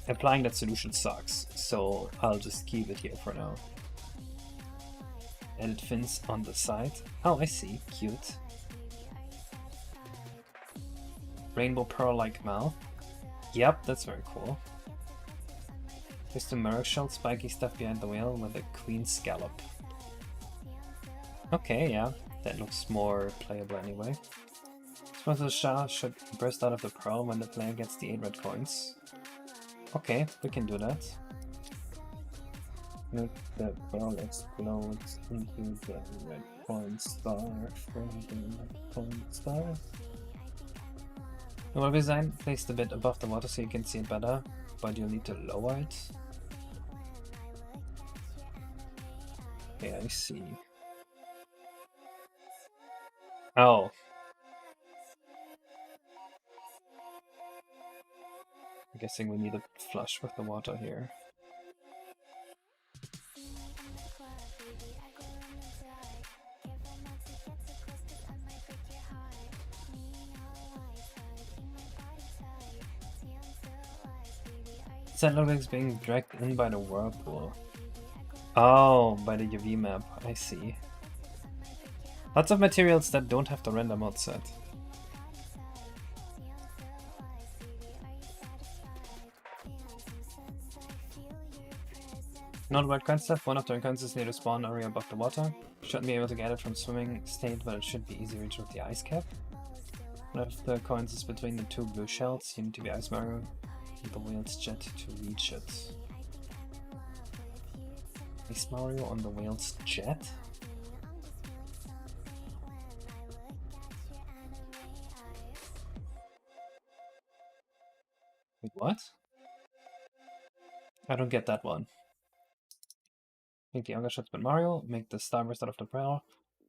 applying that solution sucks, so I'll just keep it here for now. Added fins on the side. Oh, I see. Cute. Rainbow pearl-like mouth. Yep, that's very cool. There's the mirror shell spiky stuff behind the whale with a queen scallop. Okay, yeah, that looks more playable anyway. Suppose the shell should burst out of the pearl when the player gets the 8 red coins. Okay, we can do that. Make the pearl explodes into the red coin star from the red coin star. The web design, placed a bit above the water so you can see it better, but you'll need to lower it. Okay, I see. Oh. I'm guessing we need a flush with the water here. Sandalwig's being dragged in by the whirlpool. Oh, by the UV map, I see. Lots of materials that don't have the render mode set. Not red coin stuff, one of the red coins is near the spawn area above the water. Shouldn't be able to get it from swimming state, but it should be easy reach with the ice cap. One of the coins is between the 2 blue shells, you need to be Ice Mario and the whale's jet to reach it. Ice Mario on the whale's jet? Wait, what? I don't get that one. Make the Younger shots with Mario, make the Starburst out of the barrel,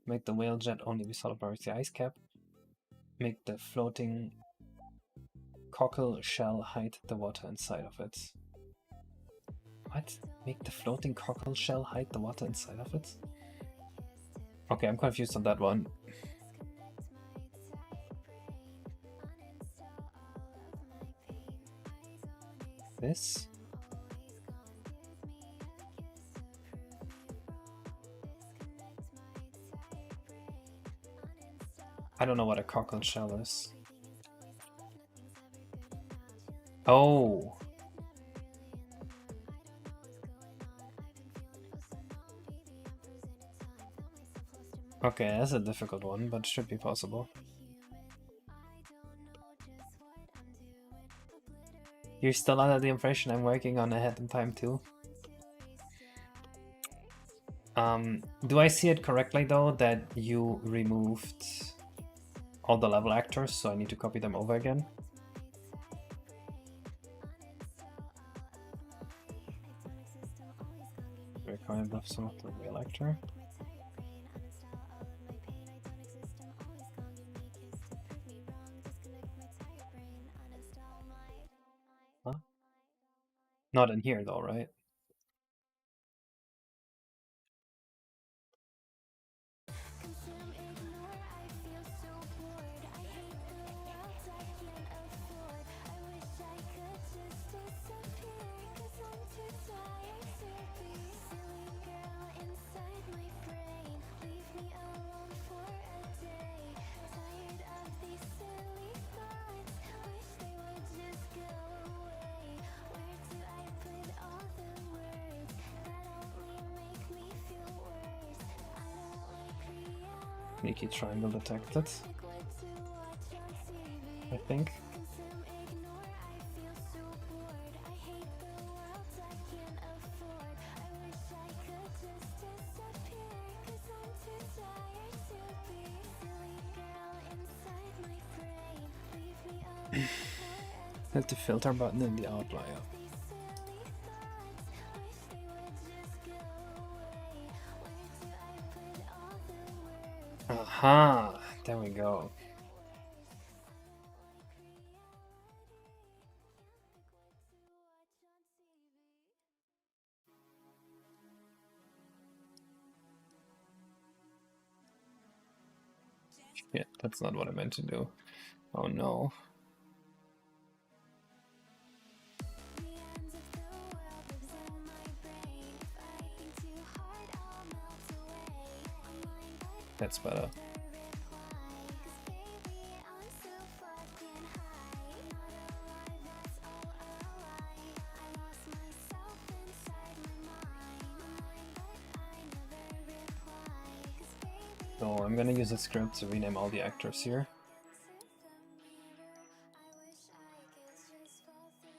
make the whale jet only be solid bar with the ice cap, make the floating cockle shell hide the water inside of it. What? Make the floating cockle shell hide the water inside of it? Okay, I'm confused on that one. This? I don't know what a cockle shell is. Oh. Okay, that's a difficult one, but should be possible. You're still under the impression I'm working on Ahead in Time too? Do I see it correctly though that you removed all the level actors, so I need to copy them over again? Required of some of the real actor. Huh? Not in here though, right? Sneaky triangle detected, I think. Hit the filter button in the outlier. Aha! There we go. Yeah, that's not what I meant to do. Oh no. That's better. So I'm gonna use a script to rename all the actors here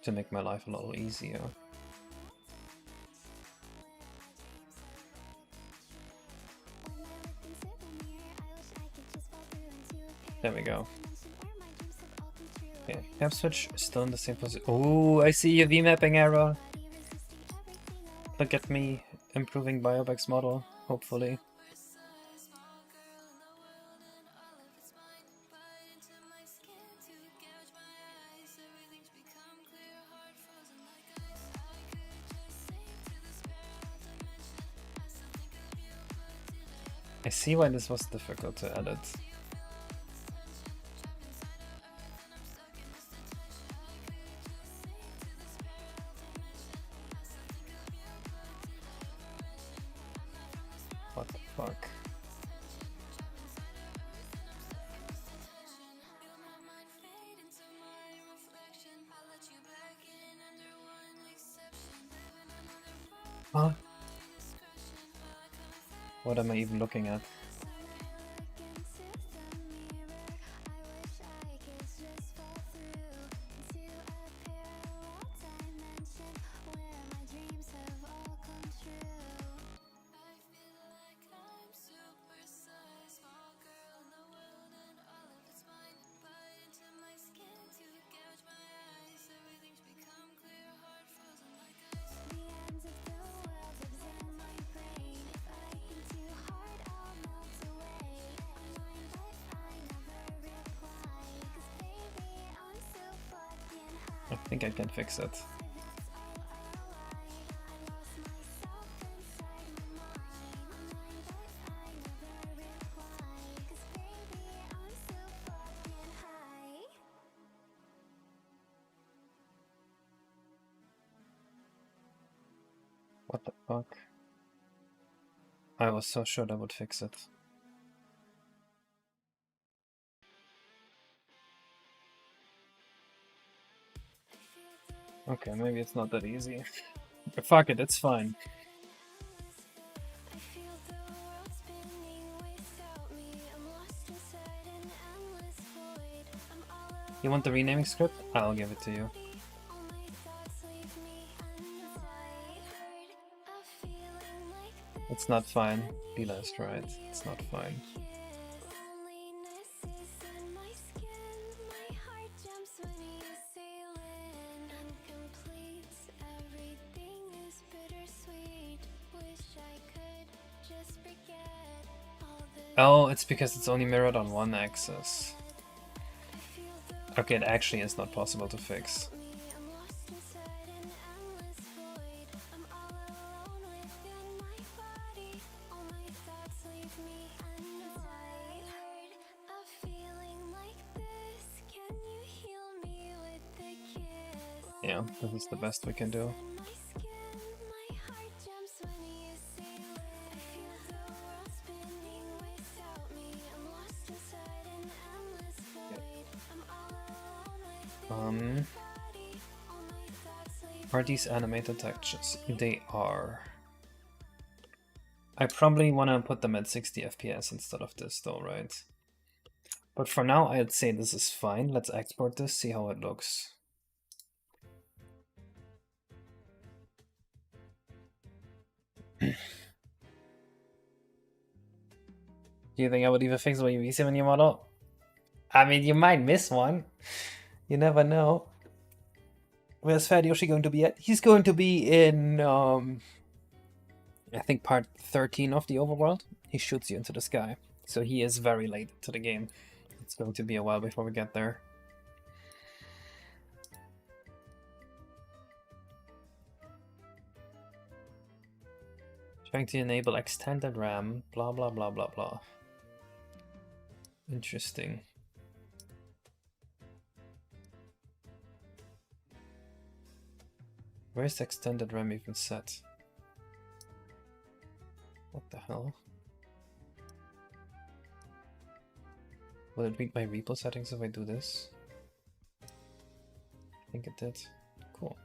to make my life a little easier. There we go. Okay, cap switch is still in the same position. Oh, I see a V-mapping error. Look at me improving Biobak's model, hopefully. I see why this was difficult to edit. What the fuck? Huh? What am I even looking at? I think I can fix it. What the fuck? I was so sure that would fix it. Okay, maybe it's not that easy. Fuck it, it's fine. You want the renaming script? I'll give it to you. It's not fine. Leela is right. It's not fine. Oh, it's because it's only mirrored on one axis. Okay, it actually is not possible to fix. Yeah, this is the best we can do. Are these animated textures? They are. I probably want to put them at 60 FPS instead of this though, right? But for now, I'd say this is fine. Let's export this, see how it looks. Do you think I would even fix the UV7 in your model? I mean, you might miss one. You never know. Where's Fat Yoshi going to be at? He's going to be in, I think part 13 of the overworld. He shoots you into the sky. So he is very late to the game. It's going to be a while before we get there. Trying to enable extended RAM, blah blah blah blah blah. Interesting. Where's extended RAM even set? What the hell? Will it read my repo settings if I do this? I think it did. Cool.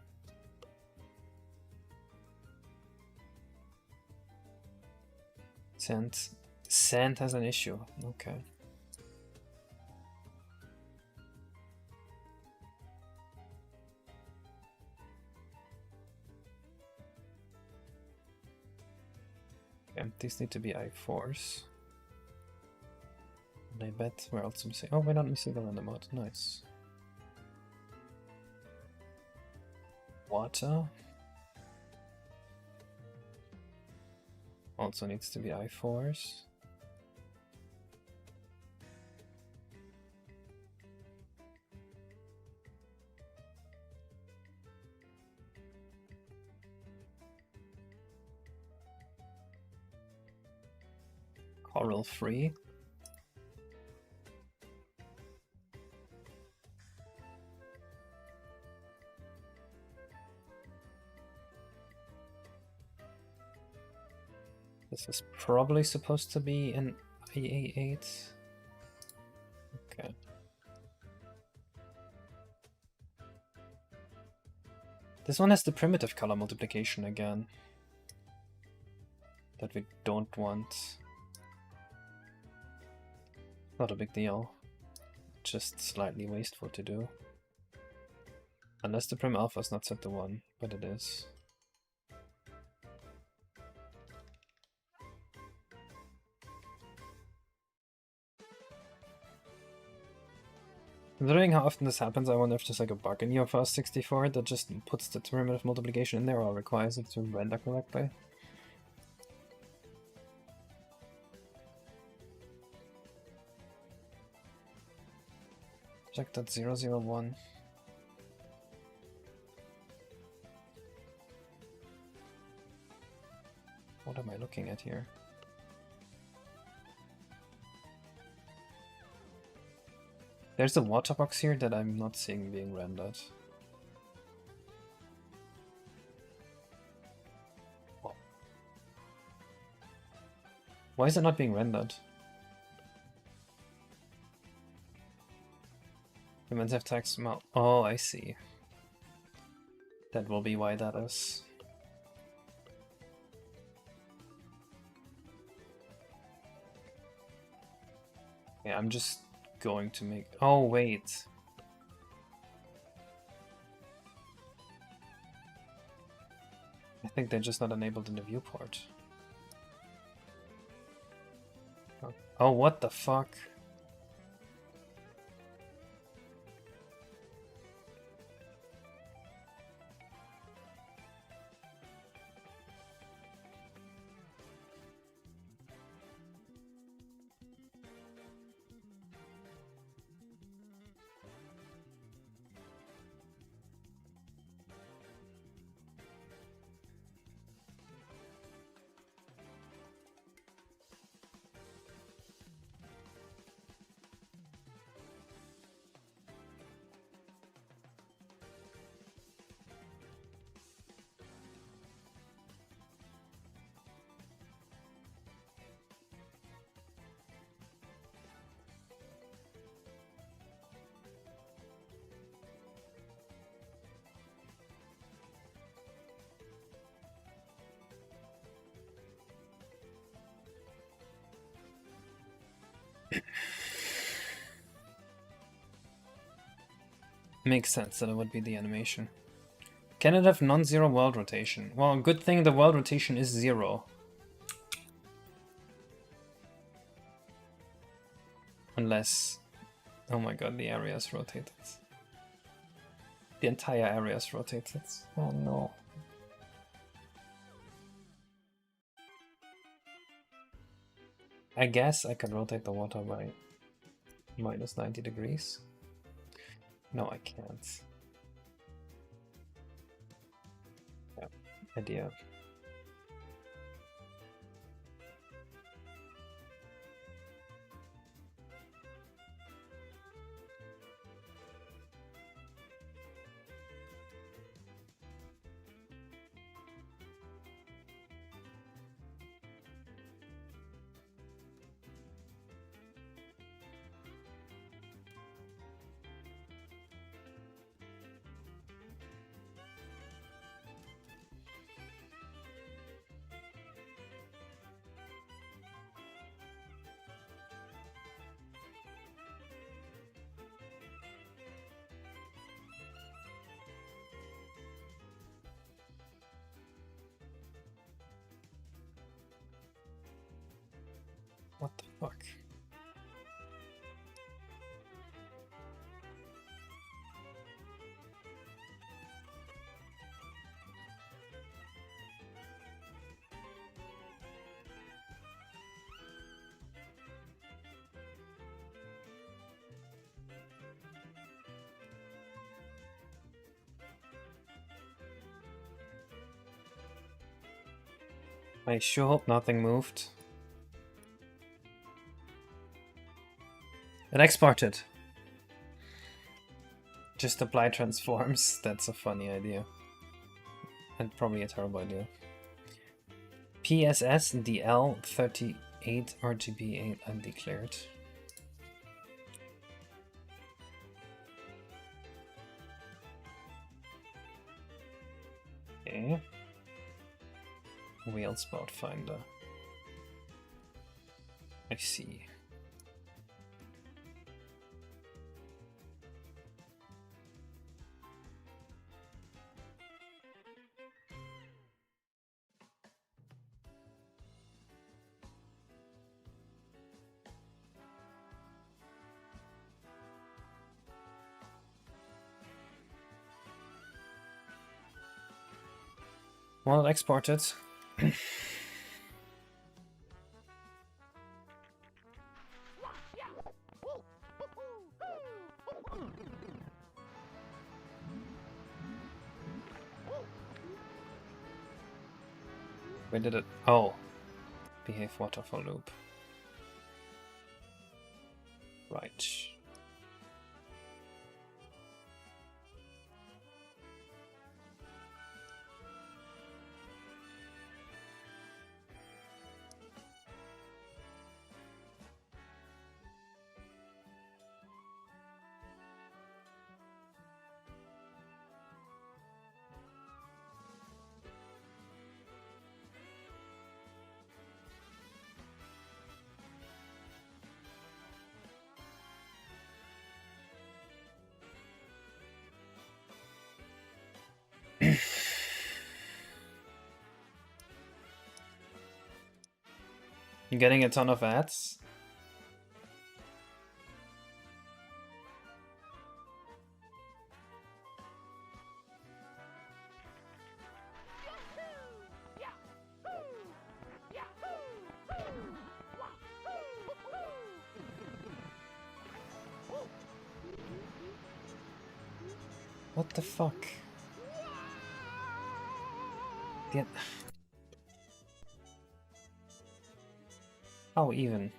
Sand has an issue. Okay. Okay, these need to be i4s. And I bet we're also missing. Oh, we're not missing the random mode. Nice. Water also needs to be i4s. Coral free. This is probably supposed to be an IA8. Okay. This one has the primitive color multiplication again. That we don't want. Not a big deal. Just slightly wasteful to do. Unless the prim alpha is not set to 1, but it is. Considering how often this happens, I wonder if there's like a bug in your first 64 that just puts the primitive multiplication in there or requires it to render correctly. Check that 001. What am I looking at here? There's a water box here that I'm not seeing being rendered. Oh. Why is it not being rendered? Humans have text. Oh, I see. That will be why that is. Yeah, I'm just going to make... Oh, wait. I think they're just not enabled in the viewport. Oh, what the fuck? Makes sense that it would be the animation. Can it have non-zero world rotation? Well, good thing the world rotation is 0. Unless... Oh my god, the area is rotated. The entire area is rotated. Oh no. I guess I could rotate the water by minus 90 degrees. No, I can't. Yeah, idea. What the fuck? I sure hope nothing moved. It exported. Just apply transforms. That's a funny idea. And probably a terrible idea. PSS DL38 RGB8 undeclared. Okay. Wheel spot finder. I see. Well, it exported. Where did it? Oh. Behave waterfall loop. Right. You're getting a ton of ads? What the fuck? How even?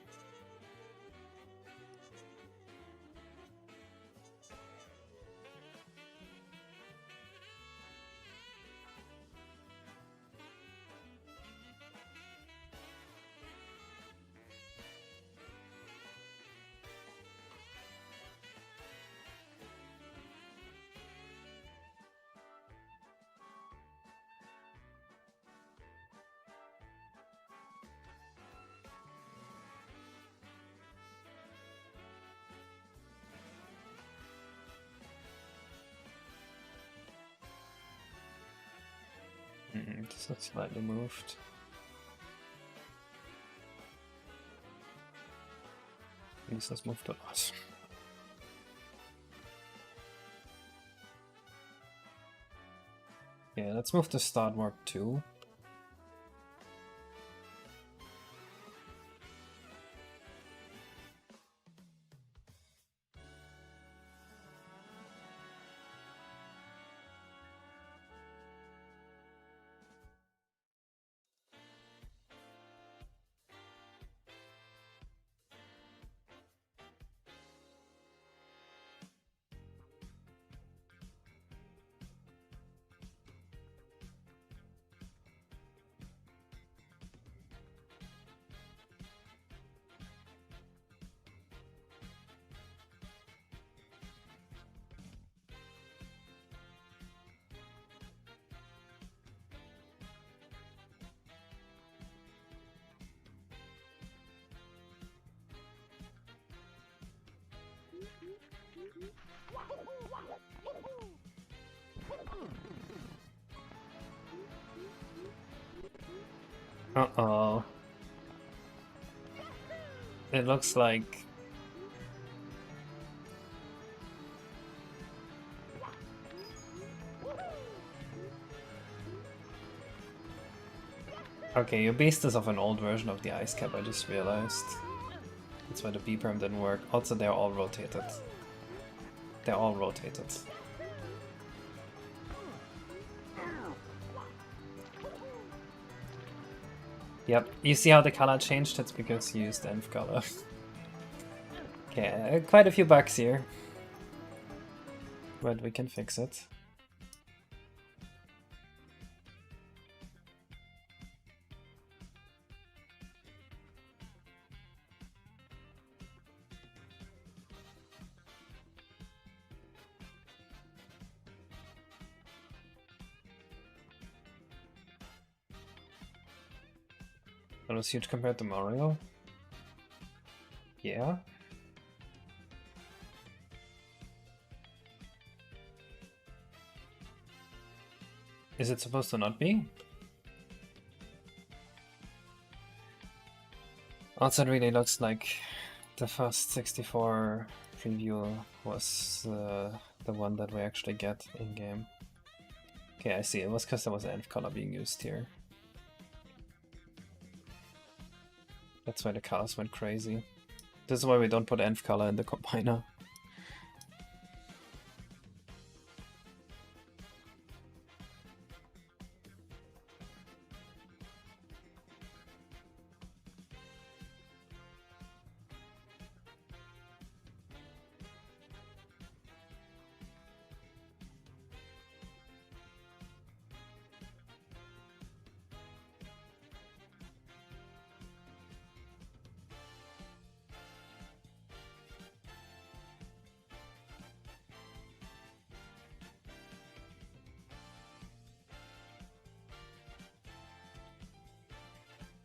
This is slightly moved. This has moved a lot. Yeah, let's move to start warp 2. Uh-oh. It looks like... Okay, your beast is of an old version of the ice cap, I just realized. That's why the B-perm didn't work. Also, they're all rotated. They're all rotated. Yep, you see how the color changed? That's because you used ENV color. Okay, quite a few bugs here. But we can fix it. That was huge compared to Mario. Yeah. Is it supposed to not be? Also, it really looks like the first 64 preview was the one that we actually get in-game. Okay, I see. It was because there was ENV color being used here. That's why the colors went crazy. This is why we don't put ENV color in the combiner.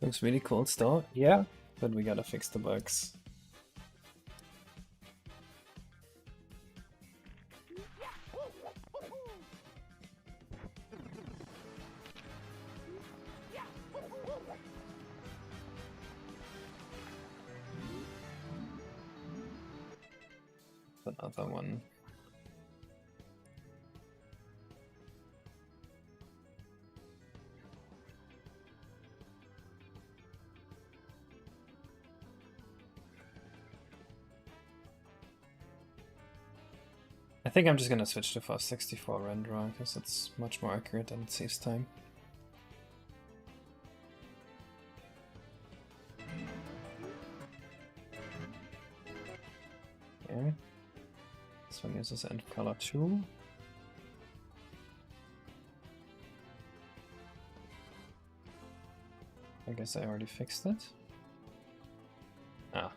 Looks really cool still, yeah, but we gotta fix the bugs. another one. I think I'm just gonna switch to FAST64 renderer because it's much more accurate and it saves time. Okay. This one uses end color too. I guess I already fixed it. Ah.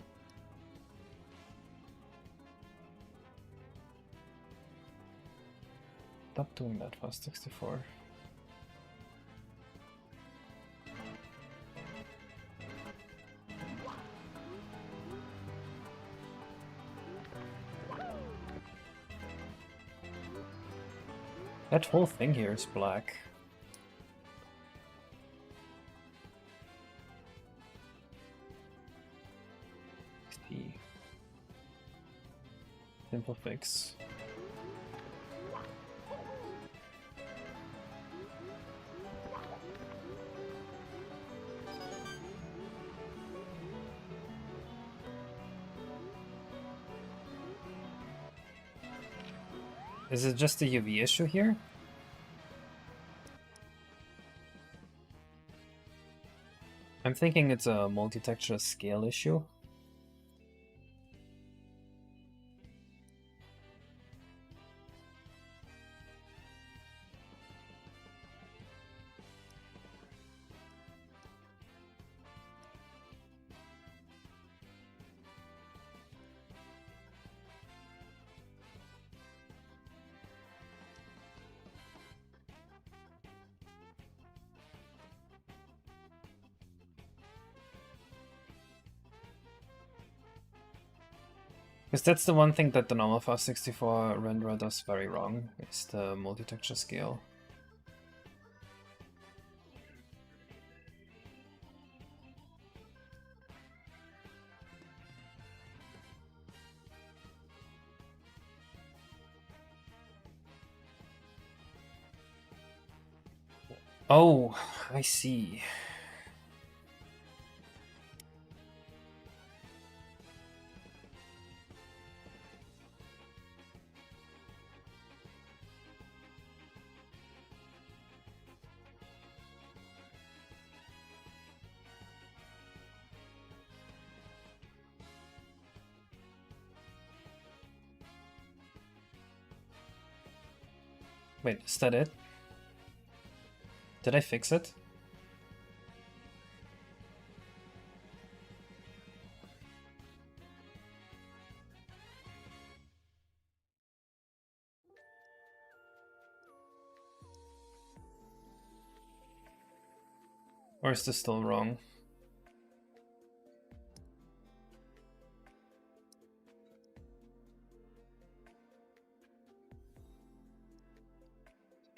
Stop doing that, FAST64. That whole thing here is black. Simple fix. Is it just a UV issue here? I'm thinking it's a multi-texture scale issue. Because that's the one thing that the normal FAST64 renderer does very wrong, is the multi-texture scale. Oh, I see. Wait, is that it? Did I fix it? Or is this still wrong?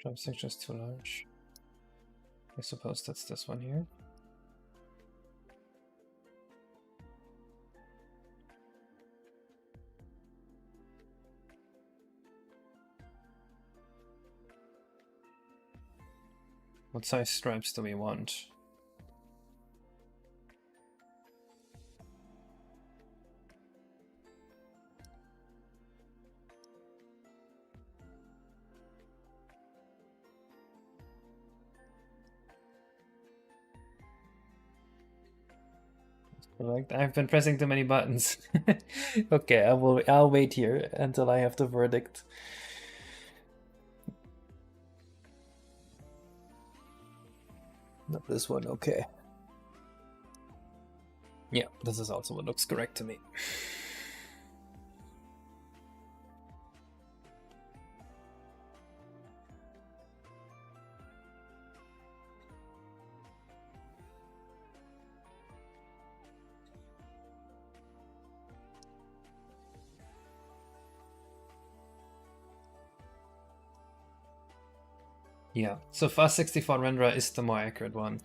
Drop texture is too large. I suppose that's this one here. What size stripes do we want? Correct. I've been pressing too many buttons. Okay, I'll wait here until I have the verdict. Not this one, okay. Yeah, this is also what looks correct to me. Yeah, so FAST64 renderer is the more accurate one,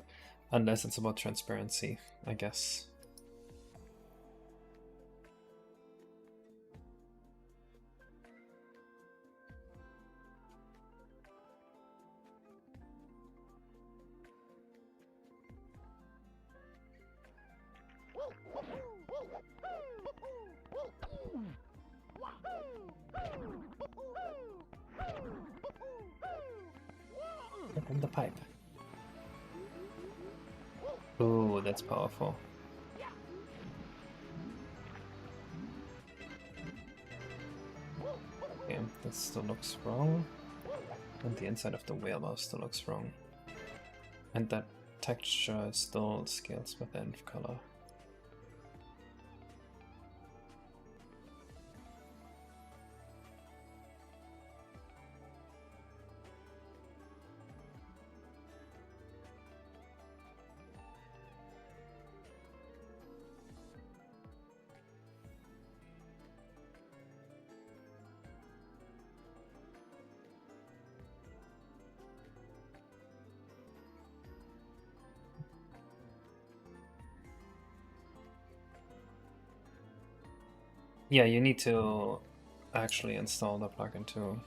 unless it's about transparency, I guess. in the pipe. Ooh, that's powerful. Okay, this still looks wrong. And the inside of the whale still looks wrong. And that texture still scales with the nth color. Yeah, you need to actually install the plugin too,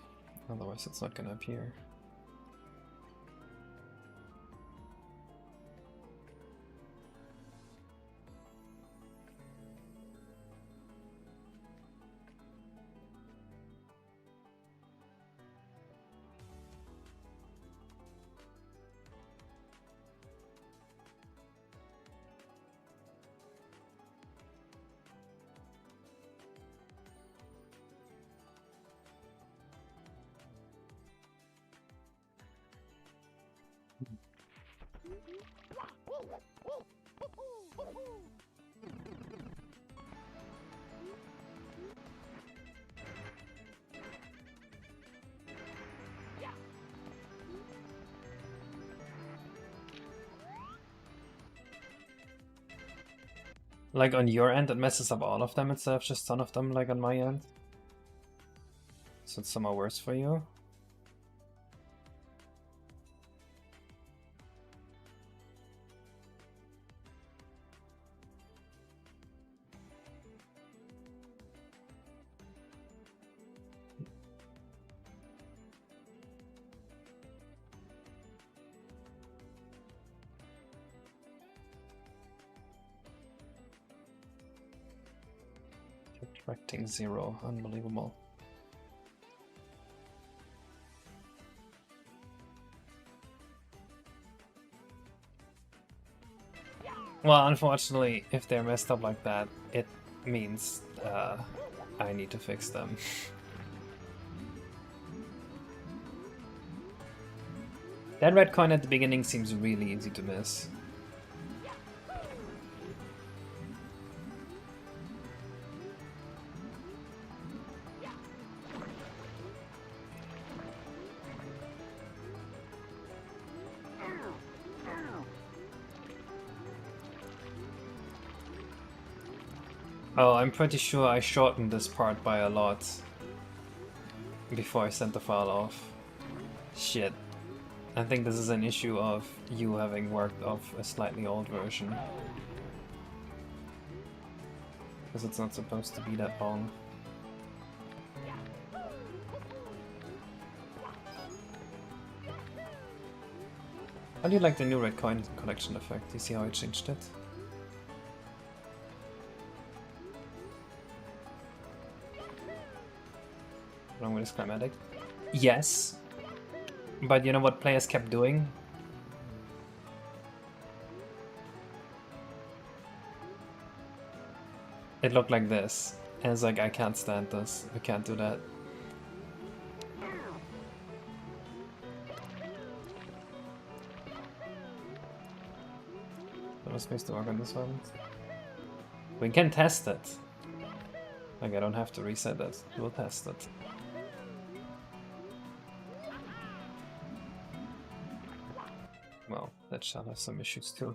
otherwise it's not gonna appear. Like on your end, it messes up all of them instead of just some of them, like on my end. So it's somehow worse for you. Subtracting 0, unbelievable. Well, unfortunately, if they're messed up like that, it means I need to fix them. That red coin at the beginning seems really easy to miss. Oh, I'm pretty sure I shortened this part by a lot before I sent the file off. Shit. I think this is an issue of you having worked off a slightly old version. Because it's not supposed to be that long. How do you like the new red coin collection effect? Do you see how I changed it? Wrong with this climatic? Yes. But you know what players kept doing? It looked like this. And it's like, I can't stand this. I can't do that. What was supposed to work on this one? We can test it. Like, I don't have to reset it. We'll test it. Well, that shall have some issues too.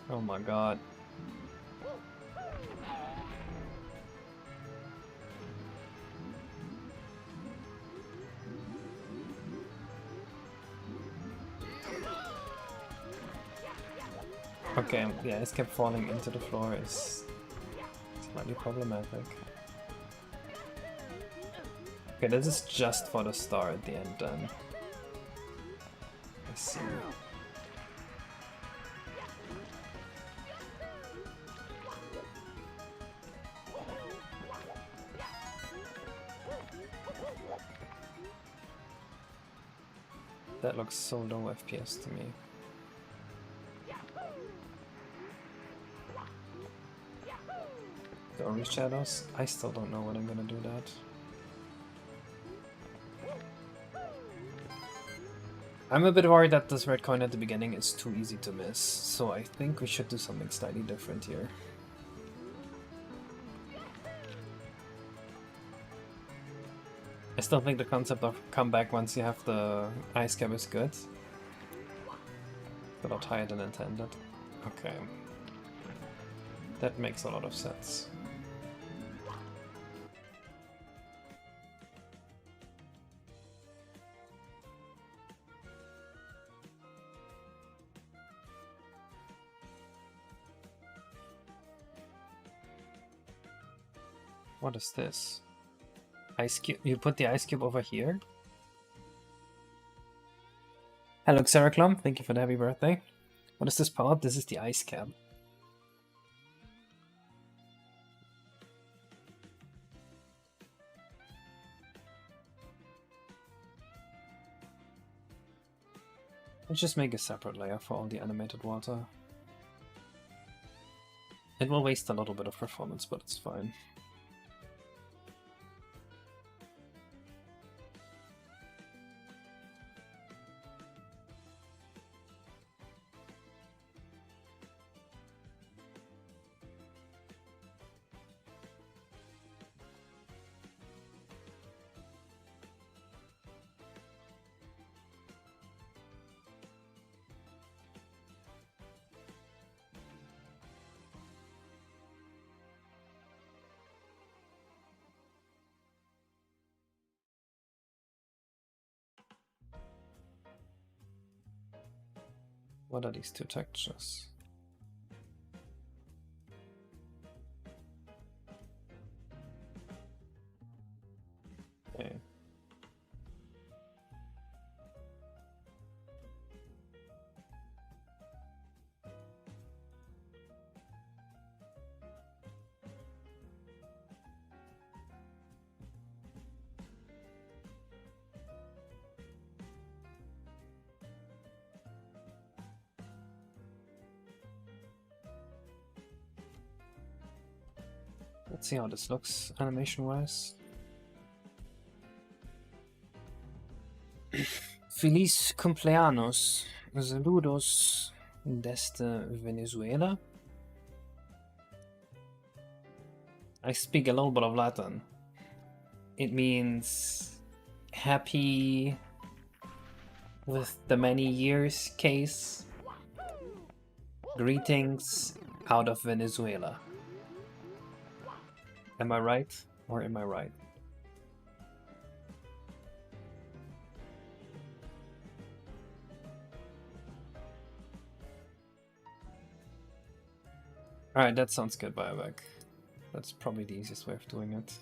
Oh my god. Okay, yeah, it's kept falling into the floor is slightly problematic. Okay, this is just for the star at the end then. I see. That looks so low FPS to me. The orange shadows? I still don't know when I'm gonna do that. I'm a bit worried that this red coin at the beginning is too easy to miss, so I think we should do something slightly different here. I still think the concept of comeback once you have the ice cap is good. But I'll tie it than intended. Okay. That makes a lot of sense. What is this? Ice cube. You put the ice cube over here? Hello, Xeraclum. Thank you for the happy birthday. What is this power up? This is the ice cap. Let's just make a separate layer for all the animated water. It will waste a little bit of performance, but it's fine. What are these two textures? Okay. Let's see how this looks animation-wise. Feliz cumpleaños. Saludos desde Venezuela. I speak a little bit of Latin. It means happy with the many years case. Greetings out of Venezuela. Am I right or am I right? Alright, that sounds good, Biobak. That's probably the easiest way of doing it.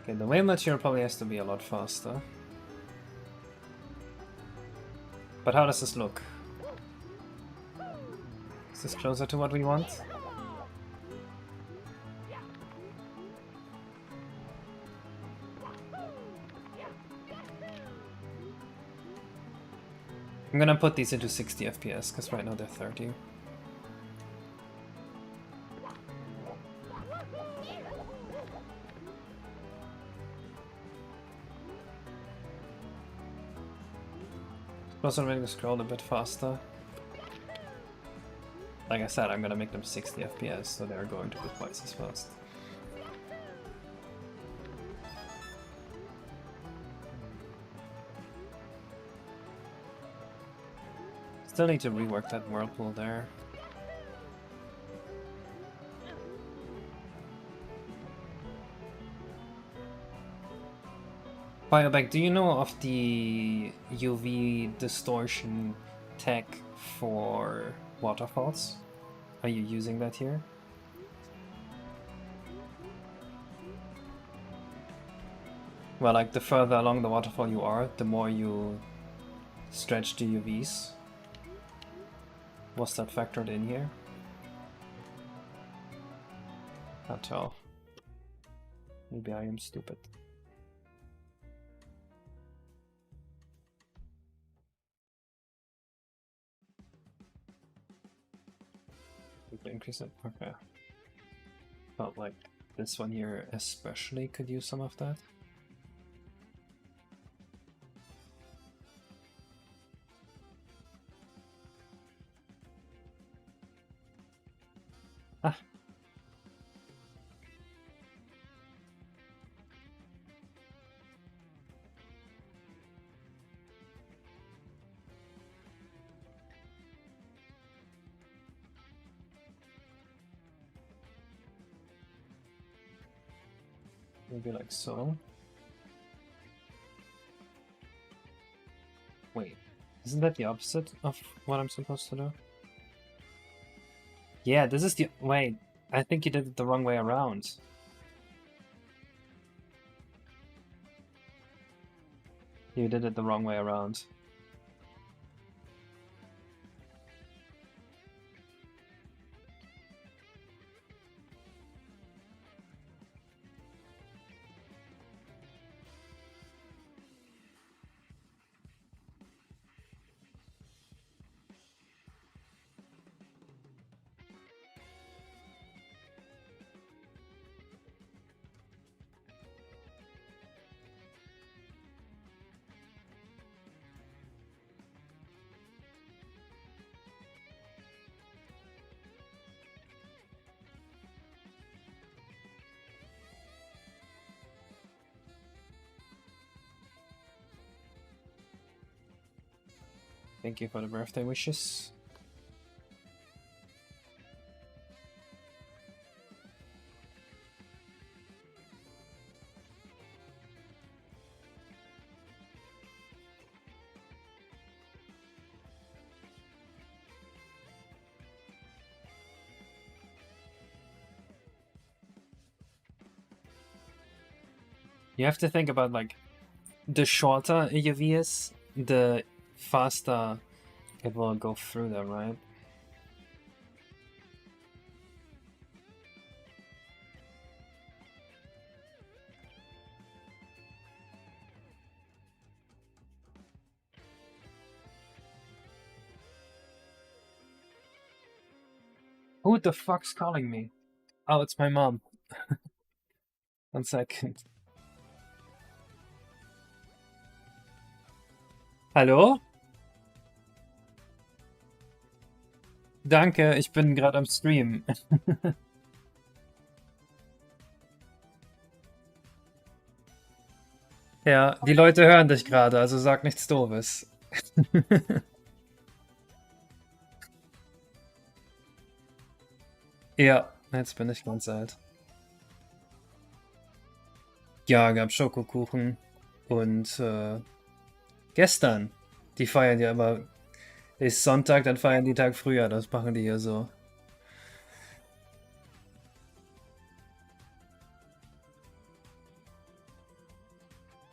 Okay, the wave material probably has to be a lot faster. But how does this look? Is this closer to what we want? I'm gonna put these into 60 FPS, because right now they're 30. Plus I'm going to scroll a bit faster. Like I said, I'm gonna make them 60 FPS, so they're going to be twice as fast. Still need to rework that whirlpool there. Biobak, do you know of the UV distortion tech for waterfalls? Are you using that here? Well, like the further along the waterfall you are, the more you stretch the UVs. Was that factored in here? Can't tell. Maybe I am stupid. Increase it. Okay. Felt like this one here especially could use some of that. Ah. Maybe like so. Wait, isn't that the opposite of what I'm supposed to do? Yeah, this is the... Wait, I think you did it the wrong way around. You did it the wrong way around. Thank you for the birthday wishes. You have to think about, like, the shorter a UV is, the faster it will go through there, right? Who the fuck's calling me? Oh, it's my mom. 1 second. Hallo? Danke, ich bin gerade am Stream. Ja, die Leute hören dich gerade, also sag nichts Doofes. Ja, jetzt bin ich ganz alt. Ja, gab Schokokuchen und gestern. Die feiern ja immer. Ist Sonntag, dann feiern die Tag früher. Das machen die hier so.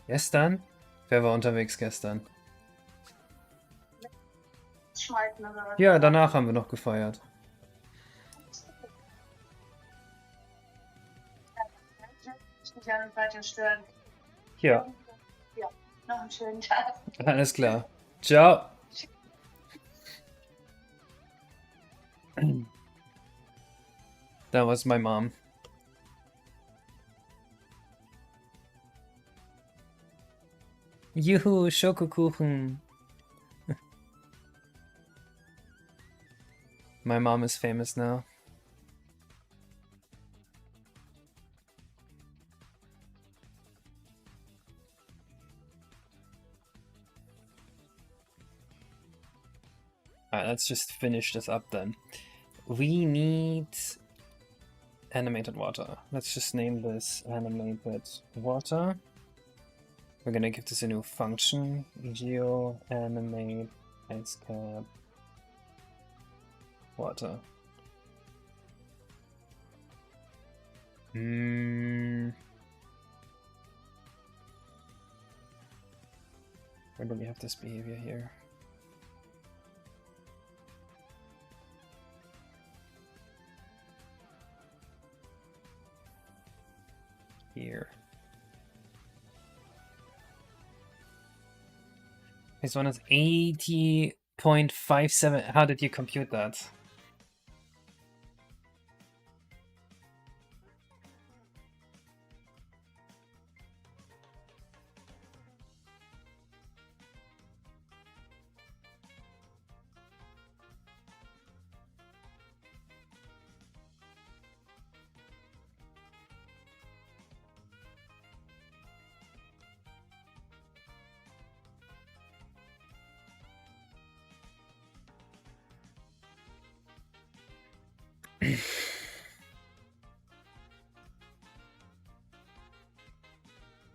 Gestern? Wer war unterwegs gestern? Ja, danach haben wir noch gefeiert. Ja. Ja, noch einen schönen Tag. Alles klar. Ciao. That was my mom. Juhu, Schokokuchen. My mom is famous now. let's just finish this up then. We need animated water. Let's just name this animated water. We're gonna give this a new function. Geo animate ice cap water. Where do we have this behavior here? Here. This one is 80.57. How did you compute that?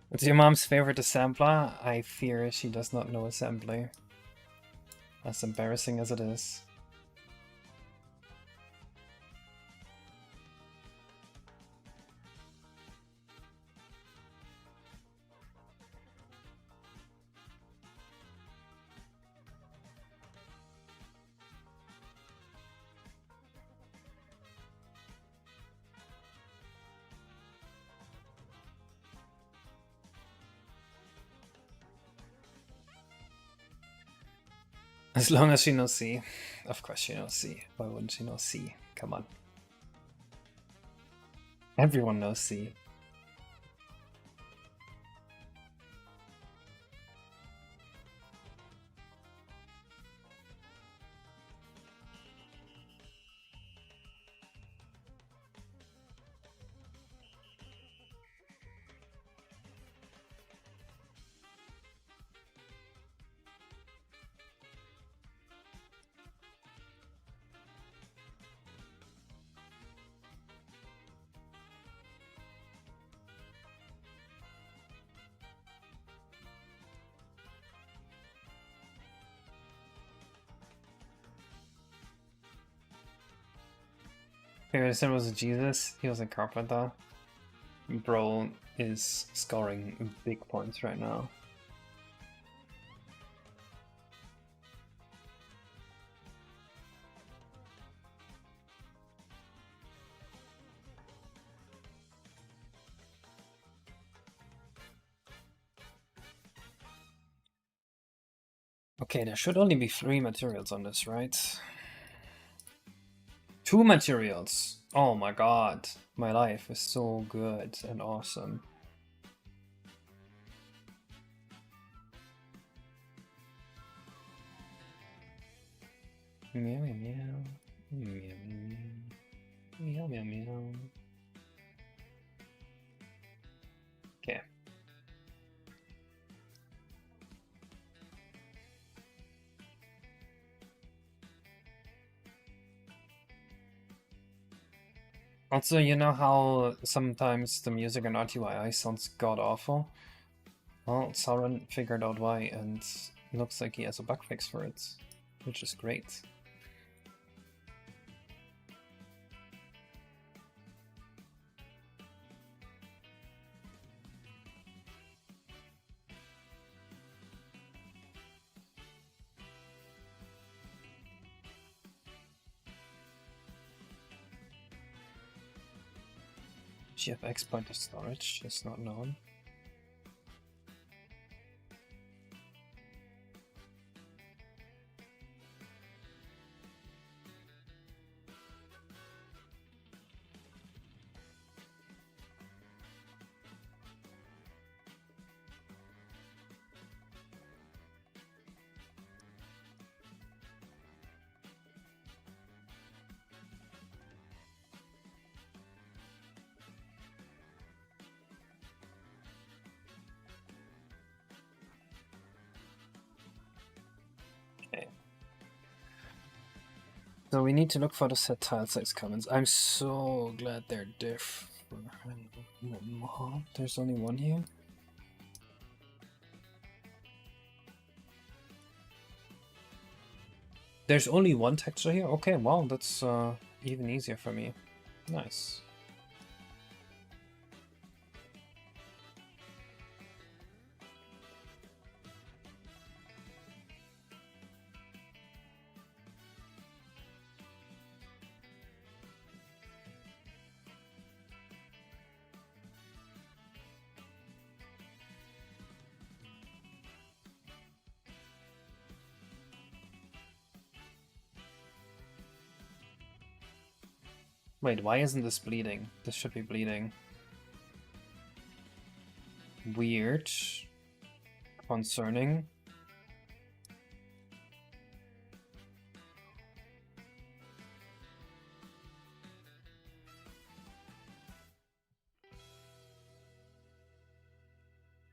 What's your mom's favorite assembler? I fear she does not know assembly. As embarrassing as it is. As long as she knows C. Of course she knows C. Why wouldn't she know C? Come on. Everyone knows C. Harrison was a Jesus, he was a carpenter. Bro is scoring big points right now. Okay, there should only be 3 materials on this, right? 2 materials! Oh my god, my life is so good and awesome. Meow meow meow. Meow meow meow. Meow meow meow. Okay. Also, you know how sometimes the music in RTYI sounds god-awful? Well, Sauron figured out why, and looks like he has a bug fix for it, which is great. GFX point of storage is not known. So we need to look for the set tile size comments. I'm so glad they're different. There's only one here? There's only one texture here? Okay, wow, that's even easier for me. Nice. Wait, why isn't this bleeding? This should be bleeding. Weird. Concerning.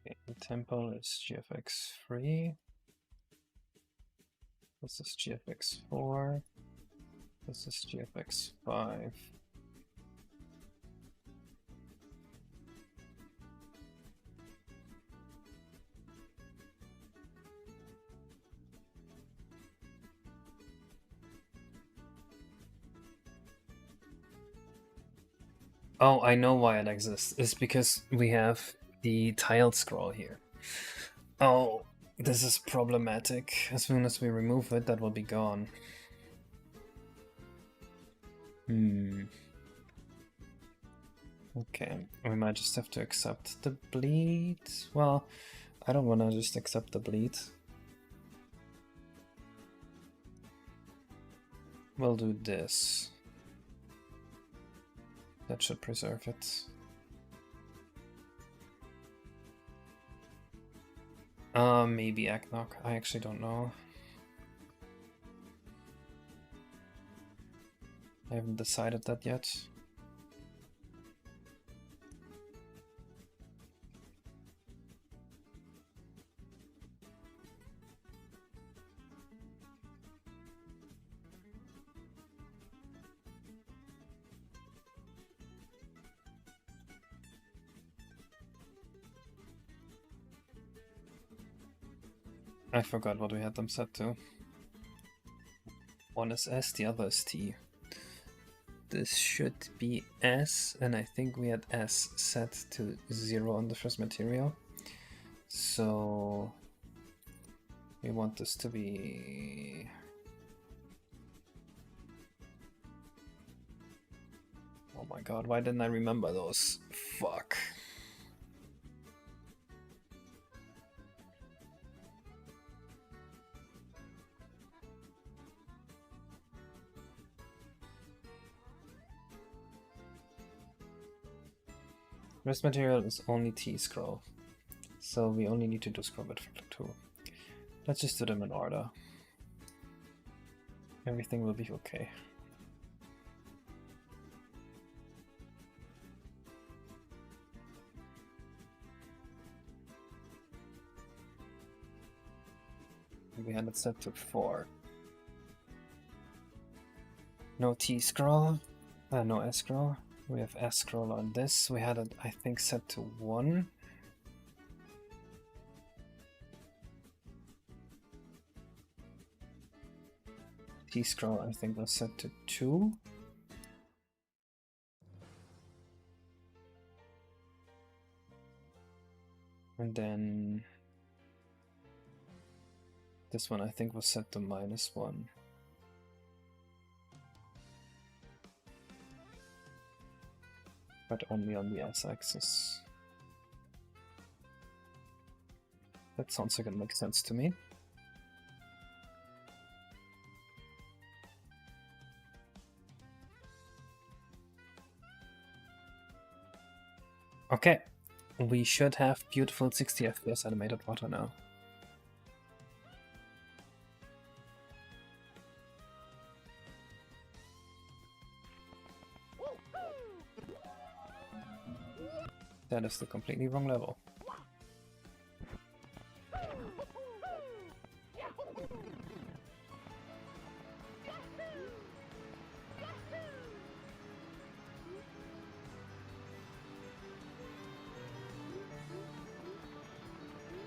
Okay, the temple is GFX3. This is GFX4. This is GFX5. Oh, I know why it exists. It's because we have the tile scroll here. Oh, this is problematic. As soon as we remove it, that will be gone. Okay, we might just have to accept the bleed. Well, I don't want to just accept the bleed. We'll do this. That should preserve it. Maybe Eknok. I actually don't know. I haven't decided that yet. I forgot what we had them set to. One is S, the other is T. This should be S, and I think we had S set to 0 on the first material. So we want this to be... Oh my god, why didn't I remember those? Fuck. Rest material is only T scroll, so we only need to do scroll bit 2. Let's just do them in order. Everything will be okay. We had it set to 4. No T scroll, no S scroll. We have S scroll on this. We had it, I think, set to 1. T scroll, I think, was set to 2. And then this one, I think, was set to -1. But only on the S-axis. That sounds like it makes sense to me. Okay, we should have beautiful 60 FPS animated water now. That is the completely wrong level.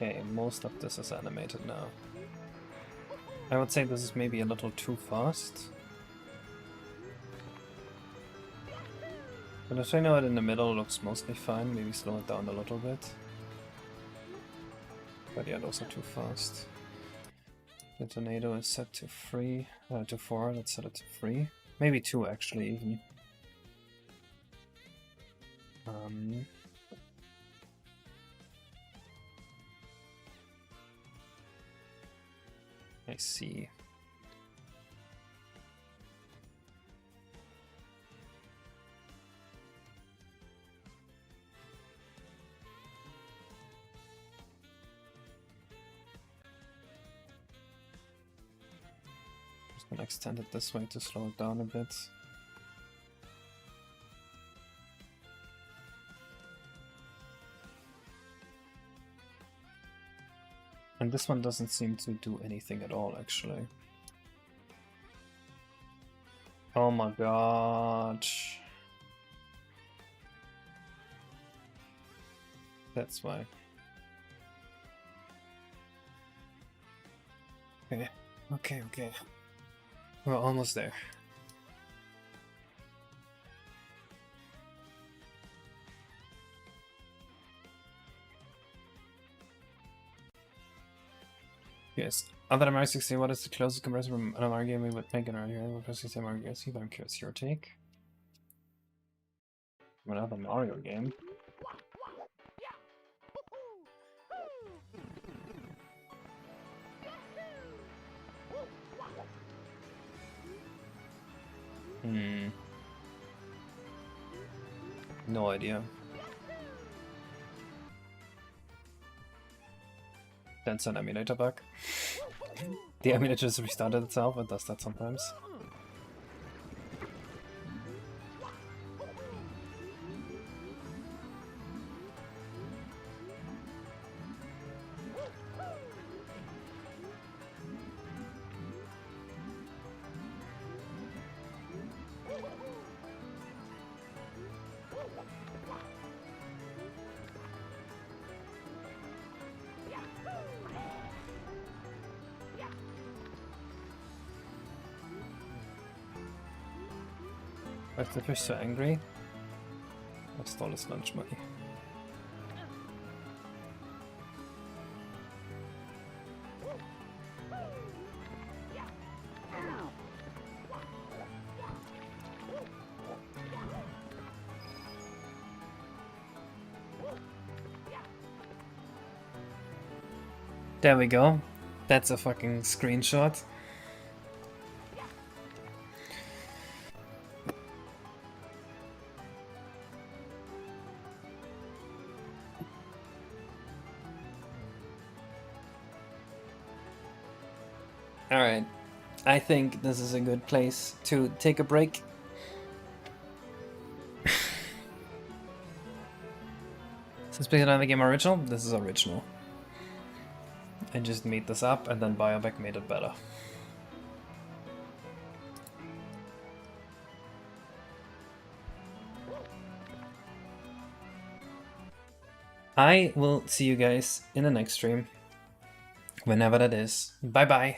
Okay, most of this is animated now. I would say this is maybe a little too fast. But if I know it in the middle, it looks mostly fine. Maybe slow it down a little bit. But yeah, those are too fast. The tornado is set to 4. Let's set it to 3. Maybe 2 actually even. I see. Just gonna extend it this way to slow it down a bit. And this one doesn't seem to do anything at all, actually. Oh my god. That's why. Okay, okay. We're almost there. Yes. Other than Mario 16, what is the closest comparison from an Mario game we would make an earlier? Because you say Mario Galaxy, but I'm curious your take. Another Mario game. No idea. That's an emulator bug. The emulator just restarted itself and does that sometimes. Why is the fish so angry? I stole his lunch money. There we go. That's a fucking screenshot. Alright, I think this is a good place to take a break. Since picking another game original, this is original. I just made this up and then Biobak made it better. I will see you guys in the next stream, whenever that is. Bye bye.